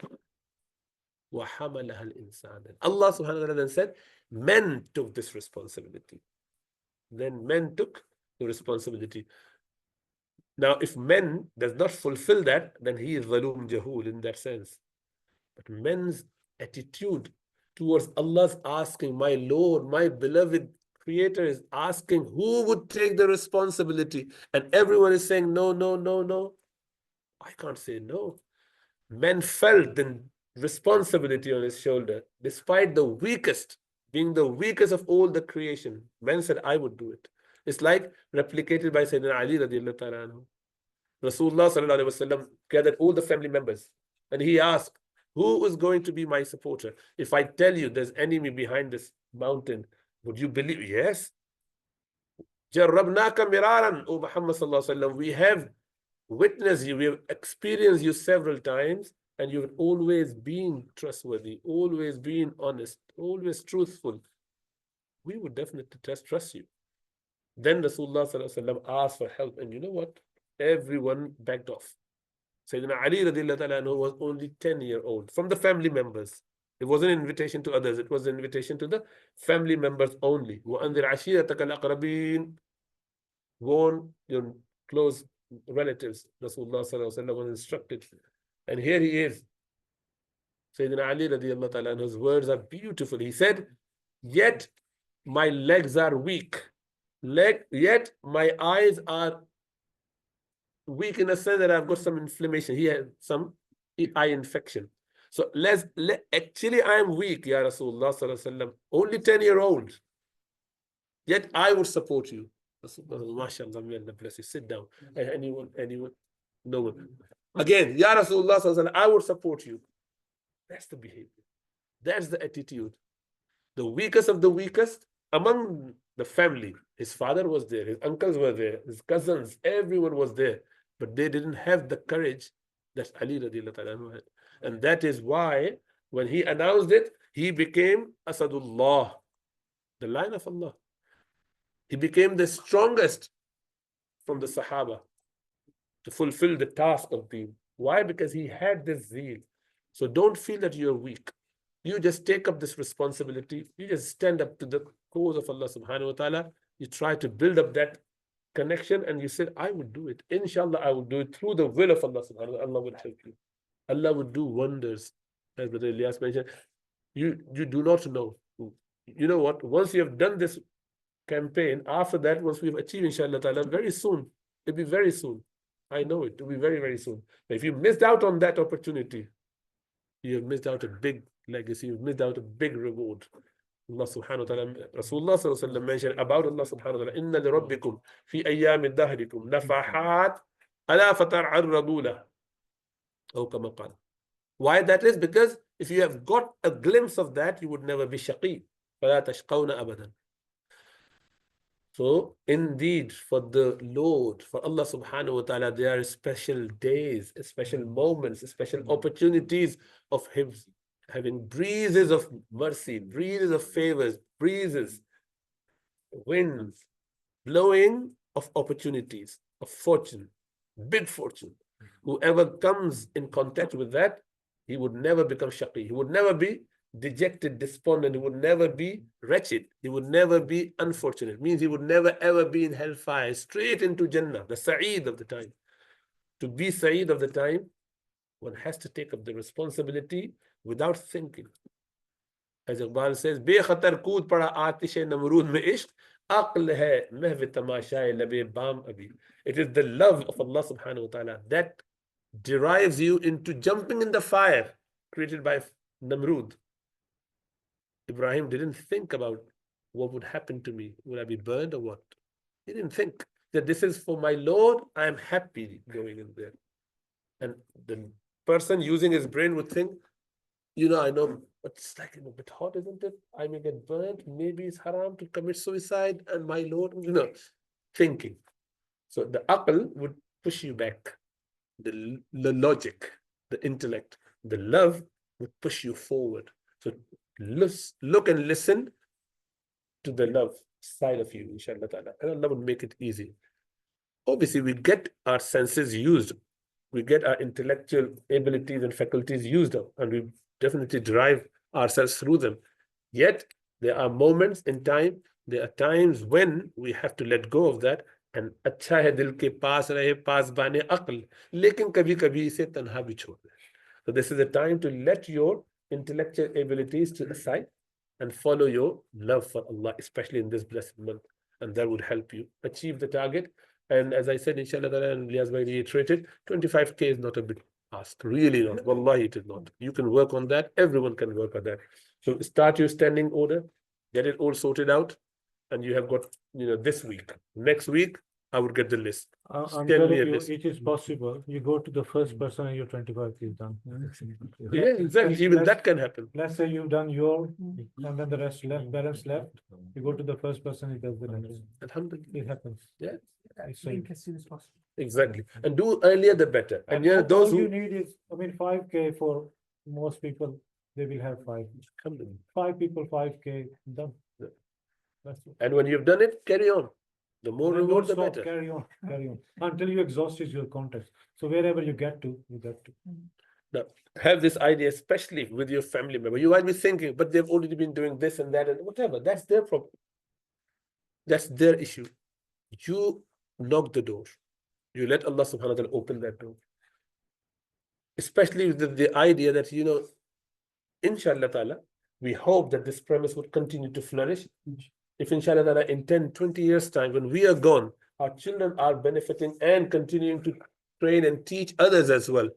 وَحَمَلَهَا الْإِنسَانِ. Allah subhanahu wa ta'ala then said, men took this responsibility. Then men took the responsibility. Now, if men does not fulfill that, then he is Zalum Jahul in that sense. But men's attitude towards Allah's asking, my Lord, my beloved Creator is asking, who would take the responsibility? And everyone is saying, no, no, no, no. I can't say no. Men felt the responsibility on his shoulder, despite the weakest, being the weakest of all the creation. Men said, I would do it. It's like replicated by Sayyidina Ali radiallahu ta'ala anhu. Rasulullah sallallahu alayhi wa sallam gathered all the family members and he asked, who is going to be my supporter? If I tell you there's enemy behind this mountain, would you believe? Yes. Jarrabnaka miraran, O Muhammad sallallahu alayhi wa sallam. We have witnessed you, we have experienced you several times, and you've always been trustworthy, always been honest, always truthful. We would definitely trust you. Then Rasulullah sallallahu alayhi wa sallam asked for help, and you know what? Everyone backed off. Sayyidina Ali radiallahu ta'ala anhu was only 10-year-old from the family members. It wasn't an invitation to others, it was an invitation to the family members only. وَأَنذِرْ عَشِيرَتَكَ الْأَقْرَبِينَ. Warn your close relatives. Rasulullah sallallahu alayhi wa sallam was instructed. And here he is. Sayyidina Ali radiallahu ta'ala anhu's words are beautiful. He said, yet my legs are weak. Yet my eyes are weak in the sense that I've got some inflammation. He had some eye infection. So actually I am weak, Ya Rasulullah sallallahu alaihi wasallam. Only 10-year-old. Yet I would support you. MashaAllah, may Allah bless you. Sit down. Anyone, no one. Again, Ya Rasulullah sallallahu alaihi wasallam, I would support you. That's the behavior. That's the attitude. The weakest of the weakest among the family. His father was there, his uncles were there, his cousins, everyone was there. But they didn't have the courage that Ali radiallahu ta'ala had. And that is why when he announced it, he became Asadullah, the lion of Allah. He became the strongest from the Sahaba to fulfill the task of being. Why? Because he had this zeal. So don't feel that you're weak. You just take up this responsibility. You just stand up to the cause of Allah subhanahu wa ta'ala. You try to build up that connection and you said, I would do it. Inshallah, I will do it through the will of Allah subhanahu wa ta'ala. Allah will help you. Allah would do wonders. As Brother Ilyas mentioned, you do not know. You know what? Once you have done this campaign, after that, once we've achieved, inshallah ta'ala, very soon, it'll be very soon. I know it will be very, very soon. But if you missed out on that opportunity, you have missed out a big legacy, you've missed out a big reward. Allah subhanahu wa ta'ala, Rasulullah sallallahu alayhi wa sallam mentioned about Allah subhanahu wa ta'ala, inna li rabbikum fi ayyami dahrikum nafahat ala fatar'arradu lah. Oh, kama qala. Why that is? Because if you have got a glimpse of that, you would never be shaqi. فَلَا تَشْقَوْنَ أَبَدًا. So indeed, for the Lord, for Allah subhanahu wa ta'ala, there are special days, special moments, special opportunities of Him having breezes of mercy, breezes of favors, breezes, winds, blowing of opportunities, of fortune, big fortune. Whoever comes in contact with that, he would never become shaqi. He would never be dejected, despondent. He would never be wretched. He would never be unfortunate. It means he would never ever be in hellfire, straight into Jannah, the Sa'id of the time. To be Sa'id of the time, one has to take up the responsibility without thinking. As Iqbal says, Be-khatar kood pada aatish-e namrood mein ishq, aql hai mehv tamashaye labe baam abhi. It is the love of Allah subhanahu wa ta'ala that derives you into jumping in the fire created by Namrud. Ibrahim didn't think about what would happen to me. Would I be burned or what? He didn't think that this is for my Lord. I am happy going in there. And the person using his brain would think, you know, I know, but it's like a bit hot, isn't it? I may get burnt. Maybe it's haram to commit suicide. And my Lord, you know, thinking. So the aql would push you back. The logic, the intellect, the love would push you forward. So look and listen to the love side of you, inshallah ta'ala. And Allah would make it easy. Obviously, we get our senses used. We get our intellectual abilities and faculties used up, and we definitely drive ourselves through them. Yet, there are moments in time, there are times when we have to let go of that. And अच्छा है दिल के पास रहे पासबाने अक्ल, लेकिन कभी-कभी इसे तन्हा भी छोड़ दे. So this is a time to let your intellectual abilities to the side and follow your love for Allah, especially in this blessed month. And that would help you achieve the target. And as I said, inshallah, and Liaz reiterated, 25K is not a big ask. Really not. Wallahi, it is not. You can work on that. Everyone can work on that. So start your standing order, get it all sorted out. And you have got, you know, this week. Next week, I would get the list. I'm Tell telling me a you, list. it is possible. You go to the first person and your 25 is done. Yeah, exactly. Even that can happen. Let's say you've done your, and then the rest left, balance left. You go to the first person, he does the next. Alhamdulillah. It happens. Yeah, It's Link as soon as possible. exactly. And do earlier the better. And yeah, all those you who need is, I mean, 5K for most people, they will have 5. Alhamdulillah. 5 people, 5K, done. Yeah. That's it. And when you've done it, carry on. The more Don't reward, the stop, better. carry on, until you exhausted your context. So wherever you get to, you get to. Now, have this idea, especially with your family member. You might be thinking, but they've already been doing this and that and whatever. That's their problem. That's their issue. You knock the door. You let Allah subhanahu wa ta'ala open that door. Especially with the idea that, you know, inshallah ta'ala, we hope that this premise would continue to flourish. If inshallah ta'ala in 10, 20 years time, when we are gone, our children are benefiting and continuing to train and teach others as well.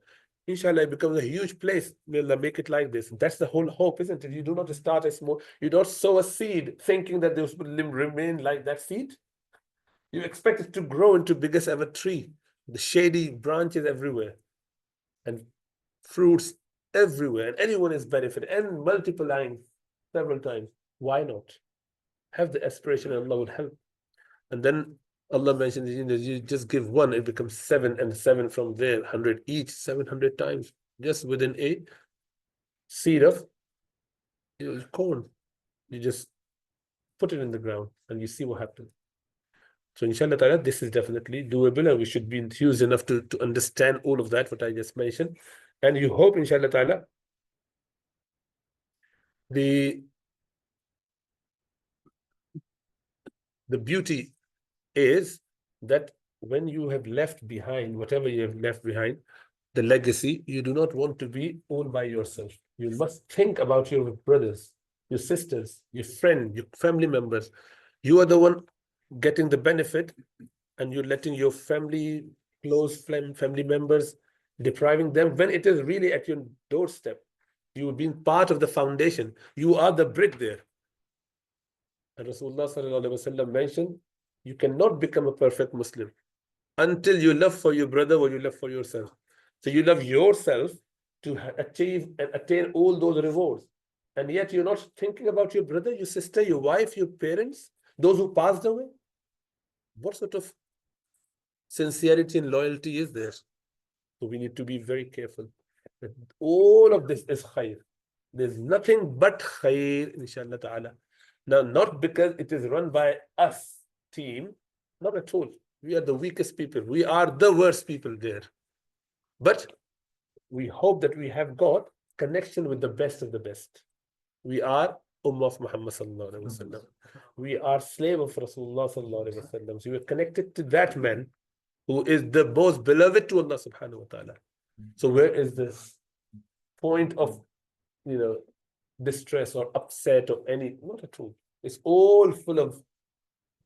Inshallah, it becomes a huge place. May Allah make it like this. That's the whole hope, isn't it? You do not start a small, you don't sow a seed thinking that this will remain like that seed. You expect it to grow into biggest ever tree, the shady branches everywhere, and fruits everywhere, and anyone is benefiting and multiplying several times. Why not? Have the aspiration, and Allah would help. And then Allah mentions, you know, you just give one, it becomes 7 and 7 from there, 100 each, 700 times, just within a seed of, you know, corn. You just put it in the ground and you see what happens. So inshallah ta'ala, this is definitely doable, and we should be enthused enough to understand all of that, what I just mentioned. And you hope, inshallah ta'ala, the beauty is that when you have left behind, whatever you have left behind, the legacy, you do not want to be all by yourself. You must think about your brothers, your sisters, your friends, your family members. You are the one getting the benefit, and you're letting your family, close family members, depriving them when it is really at your doorstep. You've been part of the foundation. You are the brick there. And Rasulullah sallallahu alaihi wasallam mentioned, you cannot become a perfect Muslim until you love for your brother what you love for yourself. So you love yourself to achieve and attain all those rewards. And yet you're not thinking about your brother, your sister, your wife, your parents, those who passed away. What sort of sincerity and loyalty is there? So we need to be very careful. All of this is khair. There's nothing but khair, inshallah ta'ala. Now, not because it is run by us team, not at all. We are the weakest people. We are the worst people there. But we hope that we have got connection with the best of the best. We are Ummah of Muhammad sallallahu alaihi wasallam. We are slave of Rasulullah sallallahu alaihi wasallam. So we are connected to that man who is the most beloved to Allah subhanahu wa ta'ala. So where is this point of, you know, distress or upset or any, not at all. It's all full of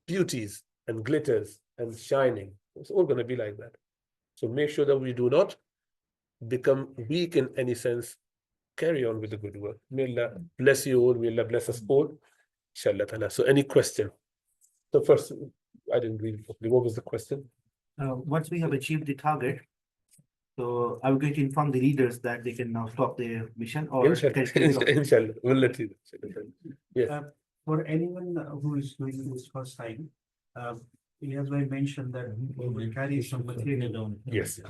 beauties and glitters and shining. It's all going to be like that. So make sure that we do not become weak in any sense. Carry on with the good work. May Allah bless you all. May Allah bless us all. Inshallah ta'ala. So any question? The first, I didn't read it properly. What was the question? Once we have achieved the target, So are we going to inform the leaders that they can now stop their mission or Inshallah, we'll let you know. Yes. For anyone who is doing this first time, as I mentioned that we will carry some material. Yes.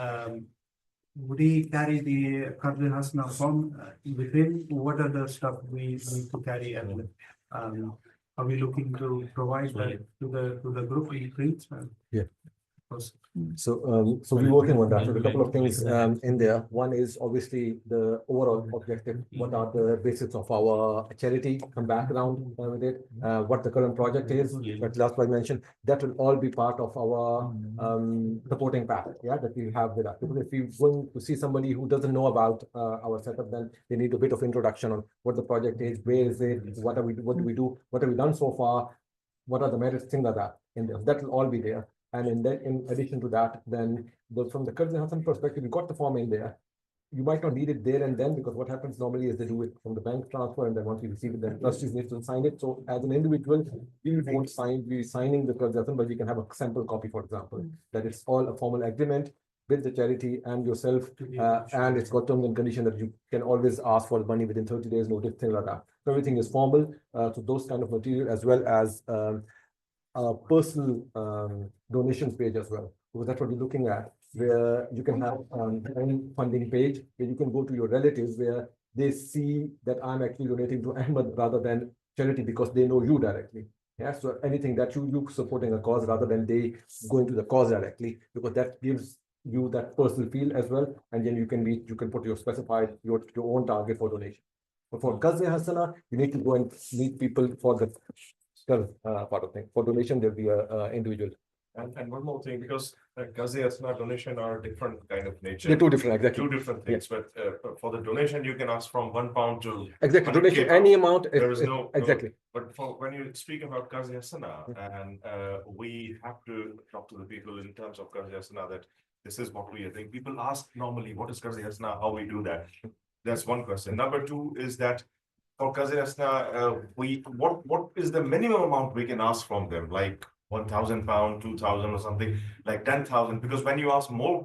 Would he carry the Qadr Hasna form within? What are the stuff we need to carry, and are we looking to provide that to the group in Crete? Yeah. So we're working on that. So a couple of things in there. One is obviously the overall objective. What are the basics of our charity? Come back around with it. What the current project is. But last I mentioned, that will all be part of our supporting pack. Yeah, that we have with us. Because if we're going to see somebody who doesn't know about our setup, then they need a bit of introduction on what the project is, where is it, what do we do, what have we done so far, what are the merits, things like that. In there, that will all be there. And in addition to that, then from the Qadr Hassan perspective, you got the form in there. You might not need it there and then, because what happens normally is they do it from the bank transfer, and then once you receive it, then trustees need to sign it. So as an individual, we won't be signing the Qadr Hassan, but we can have a sample copy, for example, that it's all a formal agreement with the charity and yourself, and it's got terms and conditions that you can always ask for money within 30 days, notice, things like that. So everything is formal. So those kind of material, as well as a personal donations page as well, because that's what we're looking at, where you can have an funding page where you can go to your relatives, where they see that I'm actually donating to Ahmed rather than charity, because they know you directly. Yeah, so anything that you supporting a cause rather than they going to the cause directly, because that gives you that personal feel as well, and then you can put your specified your own target for donation. But for Qadr Hasana, you need to go and meet people for the part of thing. For donation, there'll be a individual. And one more thing, because Qadr Hasna donation are different kind of nature. They're two different, exactly. Two different things, but for the donation, you can ask from £1 to exactly donation, any amount. There is no exactly. But for when you speak about Qadr Hasna, and we have to talk to the people in terms of Qadr Hasna, that this is what we are doing. People ask normally, what is Qadr Hasna? How we do that? That's one question. Number two is that for Qadr Hasna, what is the minimum amount we can ask from them? Like £1,000, 2,000 or something, like 10,000. Because when you ask more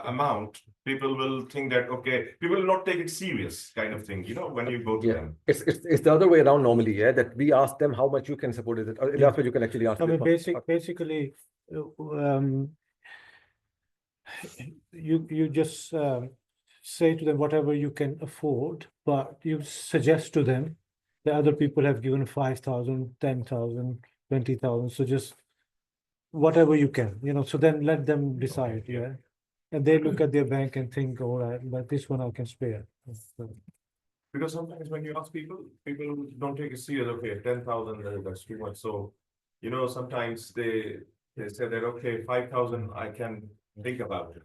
amount, people will think that, okay, people will not take it serious, kind of thing, when you go to them. It's the other way around normally, yeah, that we ask them how much you can support it. That's what you can actually ask. I mean, basically, you just say to them whatever you can afford, but you suggest to them that other people have given 5,000, 10,000, 20,000. So just whatever you can, so then let them decide. Yeah. And they look at their bank and think, all right, but this one I can spare. Because sometimes when you ask people don't take it serious. Okay, 10,000, that's too much. So, sometimes they say that, okay, 5,000, I can think about it.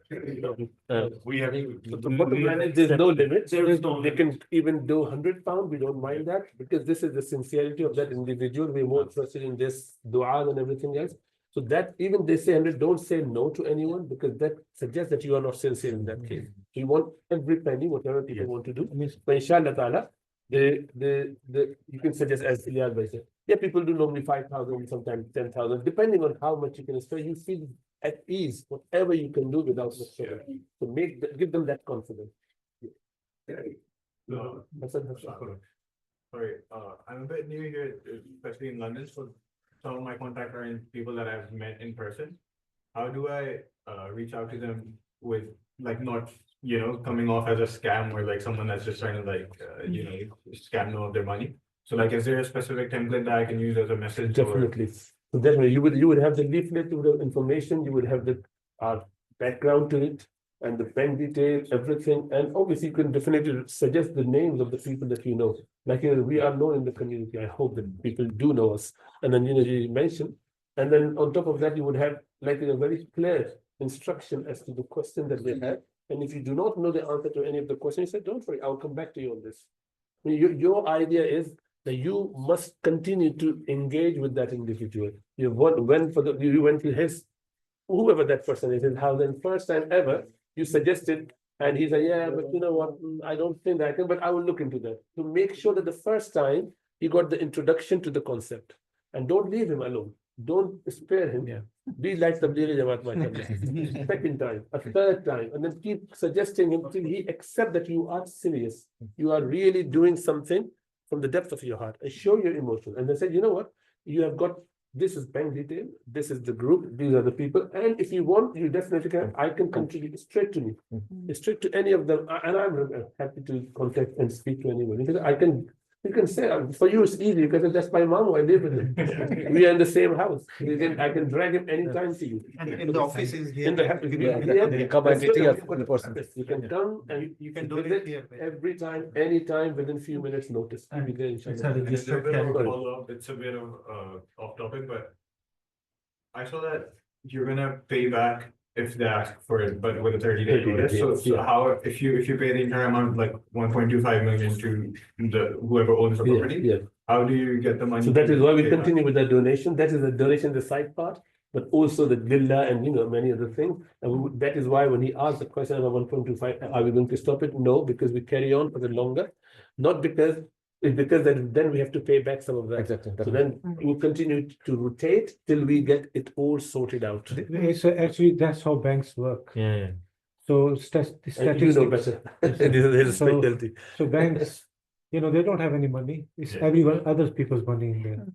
We have there's no limit. They can even do £100. We don't mind that, because this is the sincerity of that individual. We're more interested in this dua than everything else. So that even they say 100, don't say no to anyone, because that suggests that you are not sincere in that case. You want every penny, whatever people want to do. But inshallah ta'ala, you can suggest, as Ilyas said, yeah, people do normally 5,000, sometimes 10,000, depending on how much you can spare. You feel at ease, whatever you can do without necessarily. So give them that confidence. Sorry, I'm a bit new here, especially in London. So some of my contacts are in people that I've met in person. How do I reach out to them with not coming off as a scam, or like someone that's just trying to scam them of their money? So is there a specific template that I can use as a message? Definitely. So definitely you would have the leaflet with the information, you would have the background to it, and the bank details, everything. And obviously you can definitely suggest the names of the people that you know. Like we are known in the community. I hope that people do know us. And then you mentioned, and then on top of that, you would have a very clear instruction as to the question that they have. And if you do not know the answer to any of the questions, you say, don't worry, I'll come back to you on this. Your idea is that you must continue to engage with that individual. You went to his, whoever that person is, his house, and first time ever, you suggested, and he said, yeah, but you know what, I don't think that I can, but I will look into that. To make sure that the first time he got the introduction to the concept, and don't leave him alone. Don't spare him. Yeah. Be like Tablighi Jamaat, mashallah. Second time, a third time, and then keep suggesting him till he accept that you are serious. You are really doing something from the depth of your heart. And show your emotion. And they said, you know what? You have got, this is bank detail, this is the group, these are the people. And if you want, you definitely can, I can contribute straight to me. Straight to any of them. And I'm happy to contact and speak to anyone. Because I can, you can say, for you it's easy because that's my mom, I live with him. We are in the same house. I can drag him anytime to you. And in the office is here. In the you can come and You can do visit it here. every time, anytime, within few minutes notice. He'll be there, inshallah. It's a bit of a Sorry. follow-up, it's a bit of off topic, but I saw that you're gonna pay back if they ask for it, but with a 30-day 30 notice. days, So yeah. how, if you pay the entire amount, like 1.25 million to the whoever owns the Yeah, property, yeah. how do you get the money? So that is why we to pay back? continue with the donation. That is the donation, the side part, but also the lillah and many other things. And that is why when he asked the question about 1.25, are we going to stop it? No, because we carry on for the longer, not because it's because then we have to pay back some of that. Exactly. So then we'll continue to rotate till we get it all sorted out. So actually, that's how banks work. Yeah. So And you know better. There's a So- specialty. So banks, they don't have any money. It's Yeah. everyone, other people's money in there.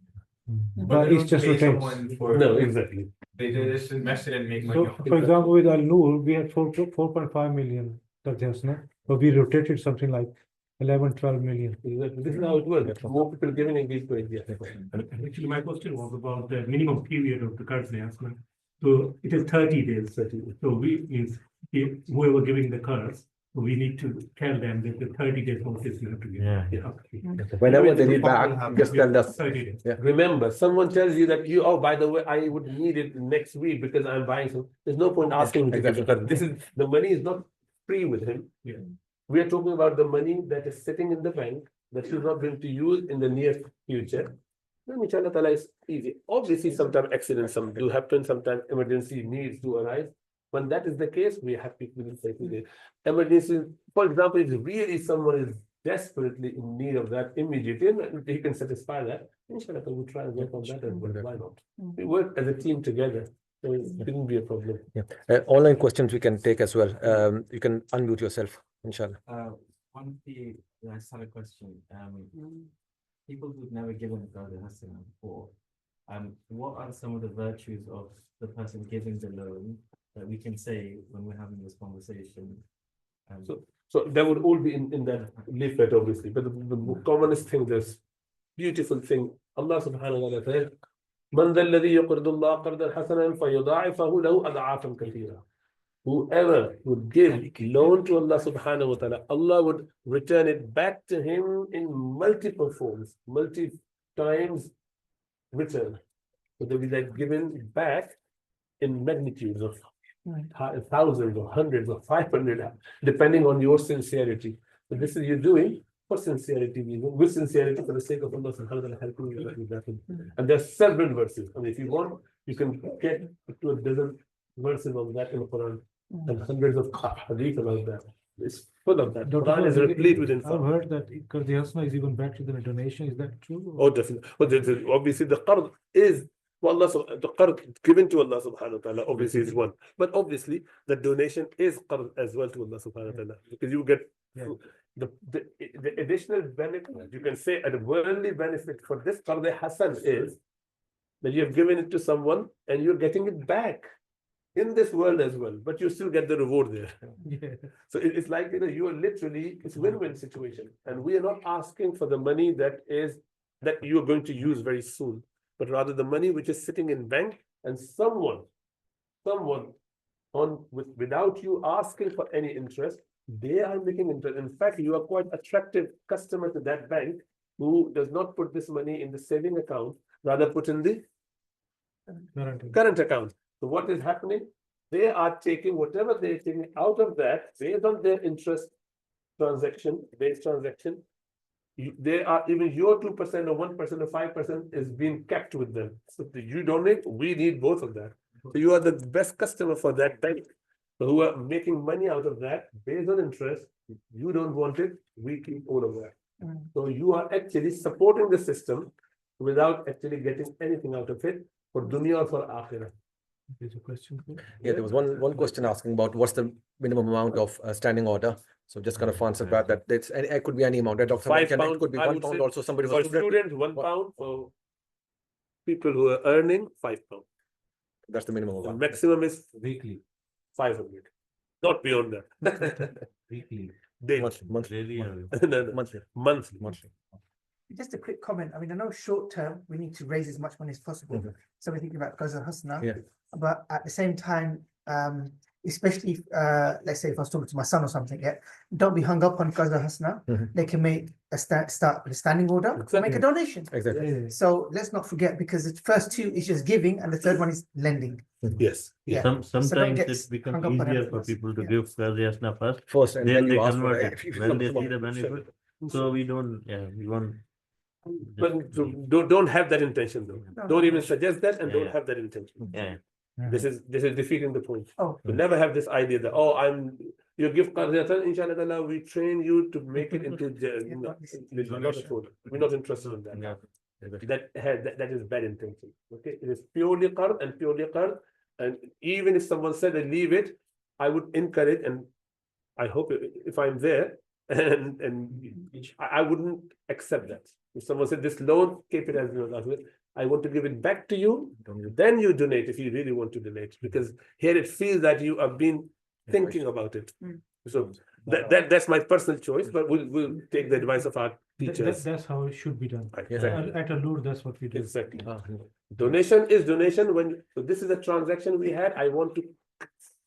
But But they it's don't just pay rotates. someone for. No, exactly. They just invest it and make money. So, off it. for example, with Al Noor, we had 4.5 million, but we rotated something like 11, 12 million. Exactly. This is how it works. More people giving and give to it. Yeah. Actually, my question was about the minimum period of the Qarz Hasna. So it is 30 days. So we means whoever giving the cards, we need to tell them that the 30 days notice you have to give. Yeah. Okay. Whenever they need back, just tell us. 30 days. Remember, someone tells you that oh, by the way, I would need it next week because I'm buying some. There's no point asking him to give Exactly. because this is the money is not free with him. Yeah. We are talking about the money that is sitting in the bank that he's not going to use in the near future. Then inshallah ta'ala is easy. Obviously, sometimes accidents do happen, sometimes emergency needs to arise. When that is the case, we are happy within 30 days. Emergency, for example, if really someone is desperately in need of that immediately, and he can satisfy that, inshallah, we'll try and work on that as well. Why not? We work as a team together. So it shouldn't be a problem. Online questions we can take as well. You can unmute yourself, inshallah. One of the, I just had a question. People who've never given a Qarz Hasana before, what are some of the virtues of the person giving the loan that we can say when we're having this conversation? So that would all be in that leaflet, obviously. But the commonest thing, this beautiful thing, Allah subhanahu wa ta'ala says, من ذا الذي يقرض الله قرضا حسنا فيضاعفه له أضعافا كثيرة. Whoever would give loan to Allah subhanahu wa ta'ala, Allah would return it back to him in multiple forms, multi times return. So they'll be like given back in magnitudes of thousands or hundreds or 500, depending on your sincerity. So this is you're doing for sincerity, with sincerity for the sake of Allah subhanahu wa ta'ala helping you with that. And there's several verses. I mean, if you want, you can get to a dozen verses of that in the Quran and hundreds of hadith about that. It's full of that. Quran is replete with I've info. heard that Qarz Hasna is even better than a donation. Is that true? Oh, definitely. But obviously the qard is the qard given to Allah subhanahu wa ta'ala obviously is one. But obviously the donation is qard as well to Allah subhanahu wa ta'ala. Because you get the additional benefit, you can say a worldly benefit for this Qarz Hasan is that you have given it to someone and you're getting it back in this world as well, but you still get the reward there. Yeah. So it's like, you are literally, it's a win-win situation. And we are not asking for the money that you are going to use very soon, but rather the money which is sitting in bank and someone without you asking for any interest, they are making interest. In fact, you are quite attractive customer to that bank who does not put this money in the saving account, rather put in the current account. So what is happening? They are taking whatever they're taking out of that based on their interest based transaction. They are even your 2% or 1% or 5% is being kept with them. So you donate, we need both of that. So you are the best customer for that bank. So who are making money out of that based on interest. You don't want it, we keep all of that. So you are actually supporting the system without actually getting anything out of it for dunya or for akhirah. There's a question. Yeah, there was one question asking about what's the minimum amount of standing order. So just kind of answer that it could be any amount. That £5, it could be I £1 would say, also. Somebody for was students, £1. For people who are earning, £5. That's the minimum The amount. maximum is Weekly. 500. Not beyond that. Weekly. Daily. Monthly. Daily. No. Monthly. Monthly. Just a quick comment. I mean, I know short term, we need to raise as much money as possible. Mhm. So we're thinking about Gaza Hasna. Yeah. But at the same time, especially let's say if I was talking to my son or something, yeah, don't be hung up on Gaza Hasna. Mhm. They can make a start with a standing order or make a donation. Exactly. So let's not forget, because the first two is just giving and the third one is lending. Yes. Yeah. Sometimes get it hung becomes up on easier everything for else. people to Yeah. give Qazi first. First, and Then then they you ask for convert it. it when they see the benefit. So we don't, we want. But don't have that intention though. No, Don't no, even no. suggest that, and don't Yeah. have that intention. Yeah. This is defeating the point. Oh. You never have this idea that you give Qarziyatan, inshallah ta'ala, we train you to make it into no, not at all. We're not interested in that. Yeah. That is bad intention. Okay, it is purely qard and purely qard. And even if someone said they leave it, I would encourage, and I hope if I'm there, and I wouldn't accept that. If someone said this loan, keep it as I want to give it back to you, then you donate if you really want to donate, because here it feels that you have been thinking about it. So that's my personal choice, but we'll take the advice of our teachers. That's how it should be done. Exactly. At a load, that's what we do. Exactly. Donation is donation. So this is a transaction we had. I want to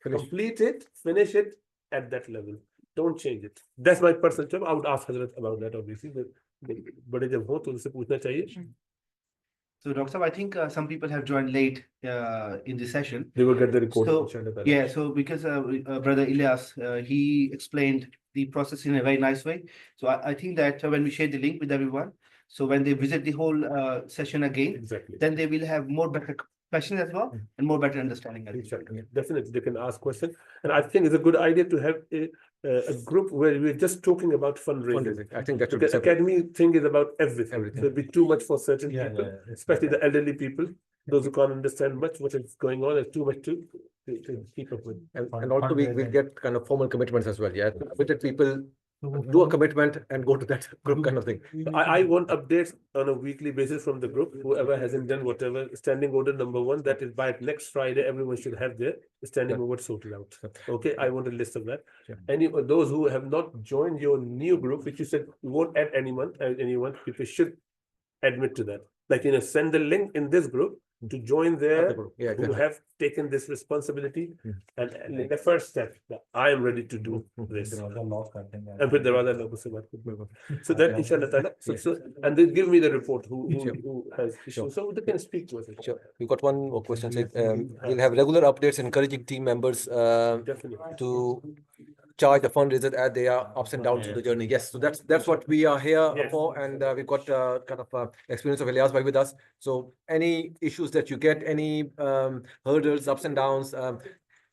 complete it, finish it at that level. Don't change it. That's my personal choice. I would ask Hazrat about that, obviously. बड़े जब हो तो उनसे पूछना चाहिए. So, Doctor, I think some people have joined late in the session. They will get the record. So, yeah, so because Brother Ilyas, he explained the process in a very nice way. So I think that when we share the link with everyone, so when they visit the whole session again, Exactly. then they will have more better questions as well and more better understanding. As well. Definitely, they can ask questions. And I think it's a good idea to have a group where we're just talking about fundraising. I think that should because be separate. academy thing is about everything. There'll be too much for certain people, especially the elderly people. Those who can't understand much what is going on, there's too much to keep up with. And also we get kind of formal commitments as well. Yeah, committed people do a commitment and go to that group kind of thing. I want updates on a weekly basis from the group. Whoever hasn't done whatever standing order number 1, that is by next Friday, everyone should have their standing order sorted out. Okay, I want a list of that. Any of those who have not joined your new group, which you said you won't add anyone, people should admit to that. Like, send the link in this group to join there, who have taken this responsibility, and the first step, I am ready to do this. And with the other so that inshallah ta'ala, so and they give me the report who has issues, so they can speak to us. Sure. We've got one more question. We'll have regular updates encouraging team members to charge the fundraisers as they are ups and downs of the journey. Yes, so that's what we are here for, and we've got kind of experience of Ilyas bhai with us. So any issues that you get, any hurdles, ups and downs,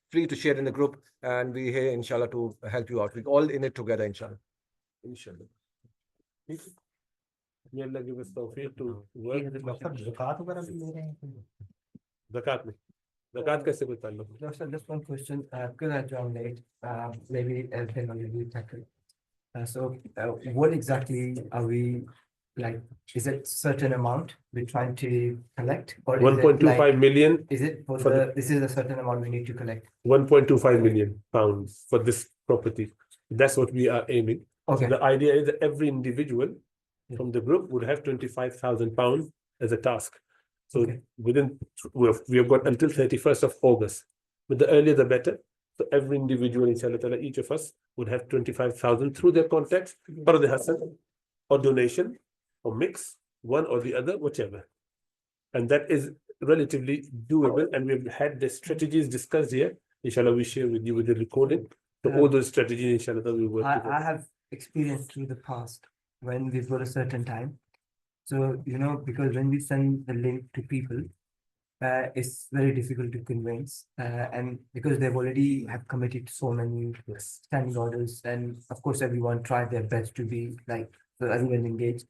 free to share in the group, and we're here inshallah to help you out. We're all in it together, inshallah. Inshallah. May Allah give us tawfiq to work. Zakat kaise koi taluk? Just one question, because I joined late, maybe everything will be tackled. So what exactly are we, like, is it certain amount we're trying to collect? Or 1.25 million. Is it for this is a certain amount we need to collect? 1.25 million pounds for this property. That's what we are aiming. Okay. So the idea is that every individual from the group would have 25,000 pounds as a task. So we have got until 31st of August. But the earlier the better. So every individual, inshallah, each of us would have 25,000 through their contacts, Farad Hassan, or donation, or mix, one or the other, whichever. And that is relatively doable. And we've had the strategies discussed here. Inshallah, we share with you with the recording. So all those strategies, inshallah, we work together. I have experienced through the past when we've got a certain time. So, because when we send the link to people, it's very difficult to convince. And because they've already have committed so many standing orders, and of course, everyone tried their best to be like, so everyone engaged.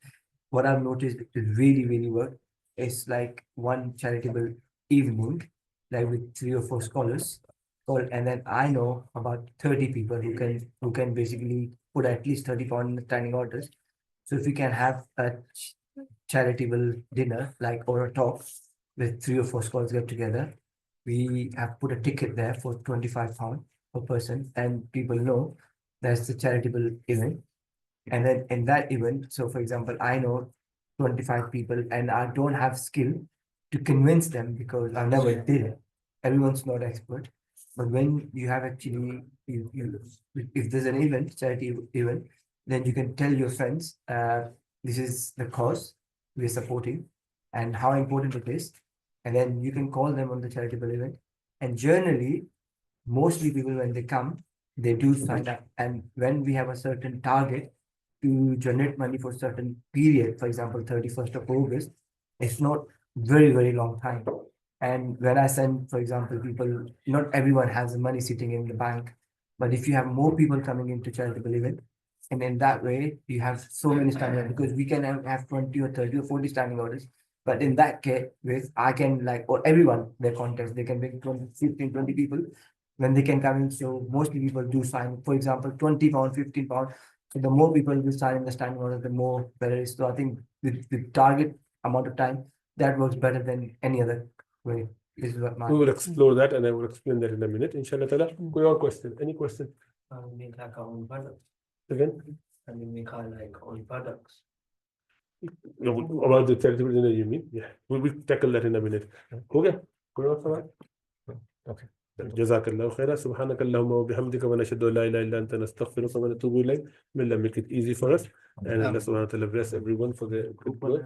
What I've noticed is really, really work. It's like one charitable evening like with 3 or 4 scholars. And then I know about 30 people who can basically put at least 30 pounds in the standing orders. So if we can have a charitable dinner, like, or a talk with 3 or 4 scholars get together, we have put a ticket there for 25 pounds per person, and people know that's the charitable event. And then in that event, so for example, I know 25 people and I don't have skill to convince them because I never did it. Everyone's not expert. But when you have actually, if there's an event, charity event, then you can tell your friends, this is the cause we're supporting and how important it is. And then you can call them on the charitable event. And generally, mostly people, when they come, they do sign up. And when we have a certain target to generate money for a certain period, for example, 31st of August, it's not very, very long time. And when I send, for example, people, not everyone has the money sitting in the bank, but if you have more people coming into charitable event, and in that way, you have so many standing orders, because we can have 20 or 30 or 40 standing orders. But in that case, I can, like, or everyone, their contest, they can bring 20, 15, 20 people when they can come in. So mostly people do sign, for example, 20 pounds, 15 pounds. So the more people will sign in the standing order, the more better it is. So I think with target amount of time, that works better than any other way. This is what my. We will explore that, and I will explain that in a minute. Inshallah ta'ala. Your question. Any question? Make like our own products. Again? I mean, make our like own products. About the charitable dinner, you mean? Yeah. We will tackle that in a minute. Okay. Okay. جزاك الله خيرا سبحانك اللهم وبحمدك ونشهد أن لا إله إلا أنت نستغفرك ونتوب إليك. May Allah make it easy for us, and Allah subhanahu wa ta'ala bless everyone for the good work.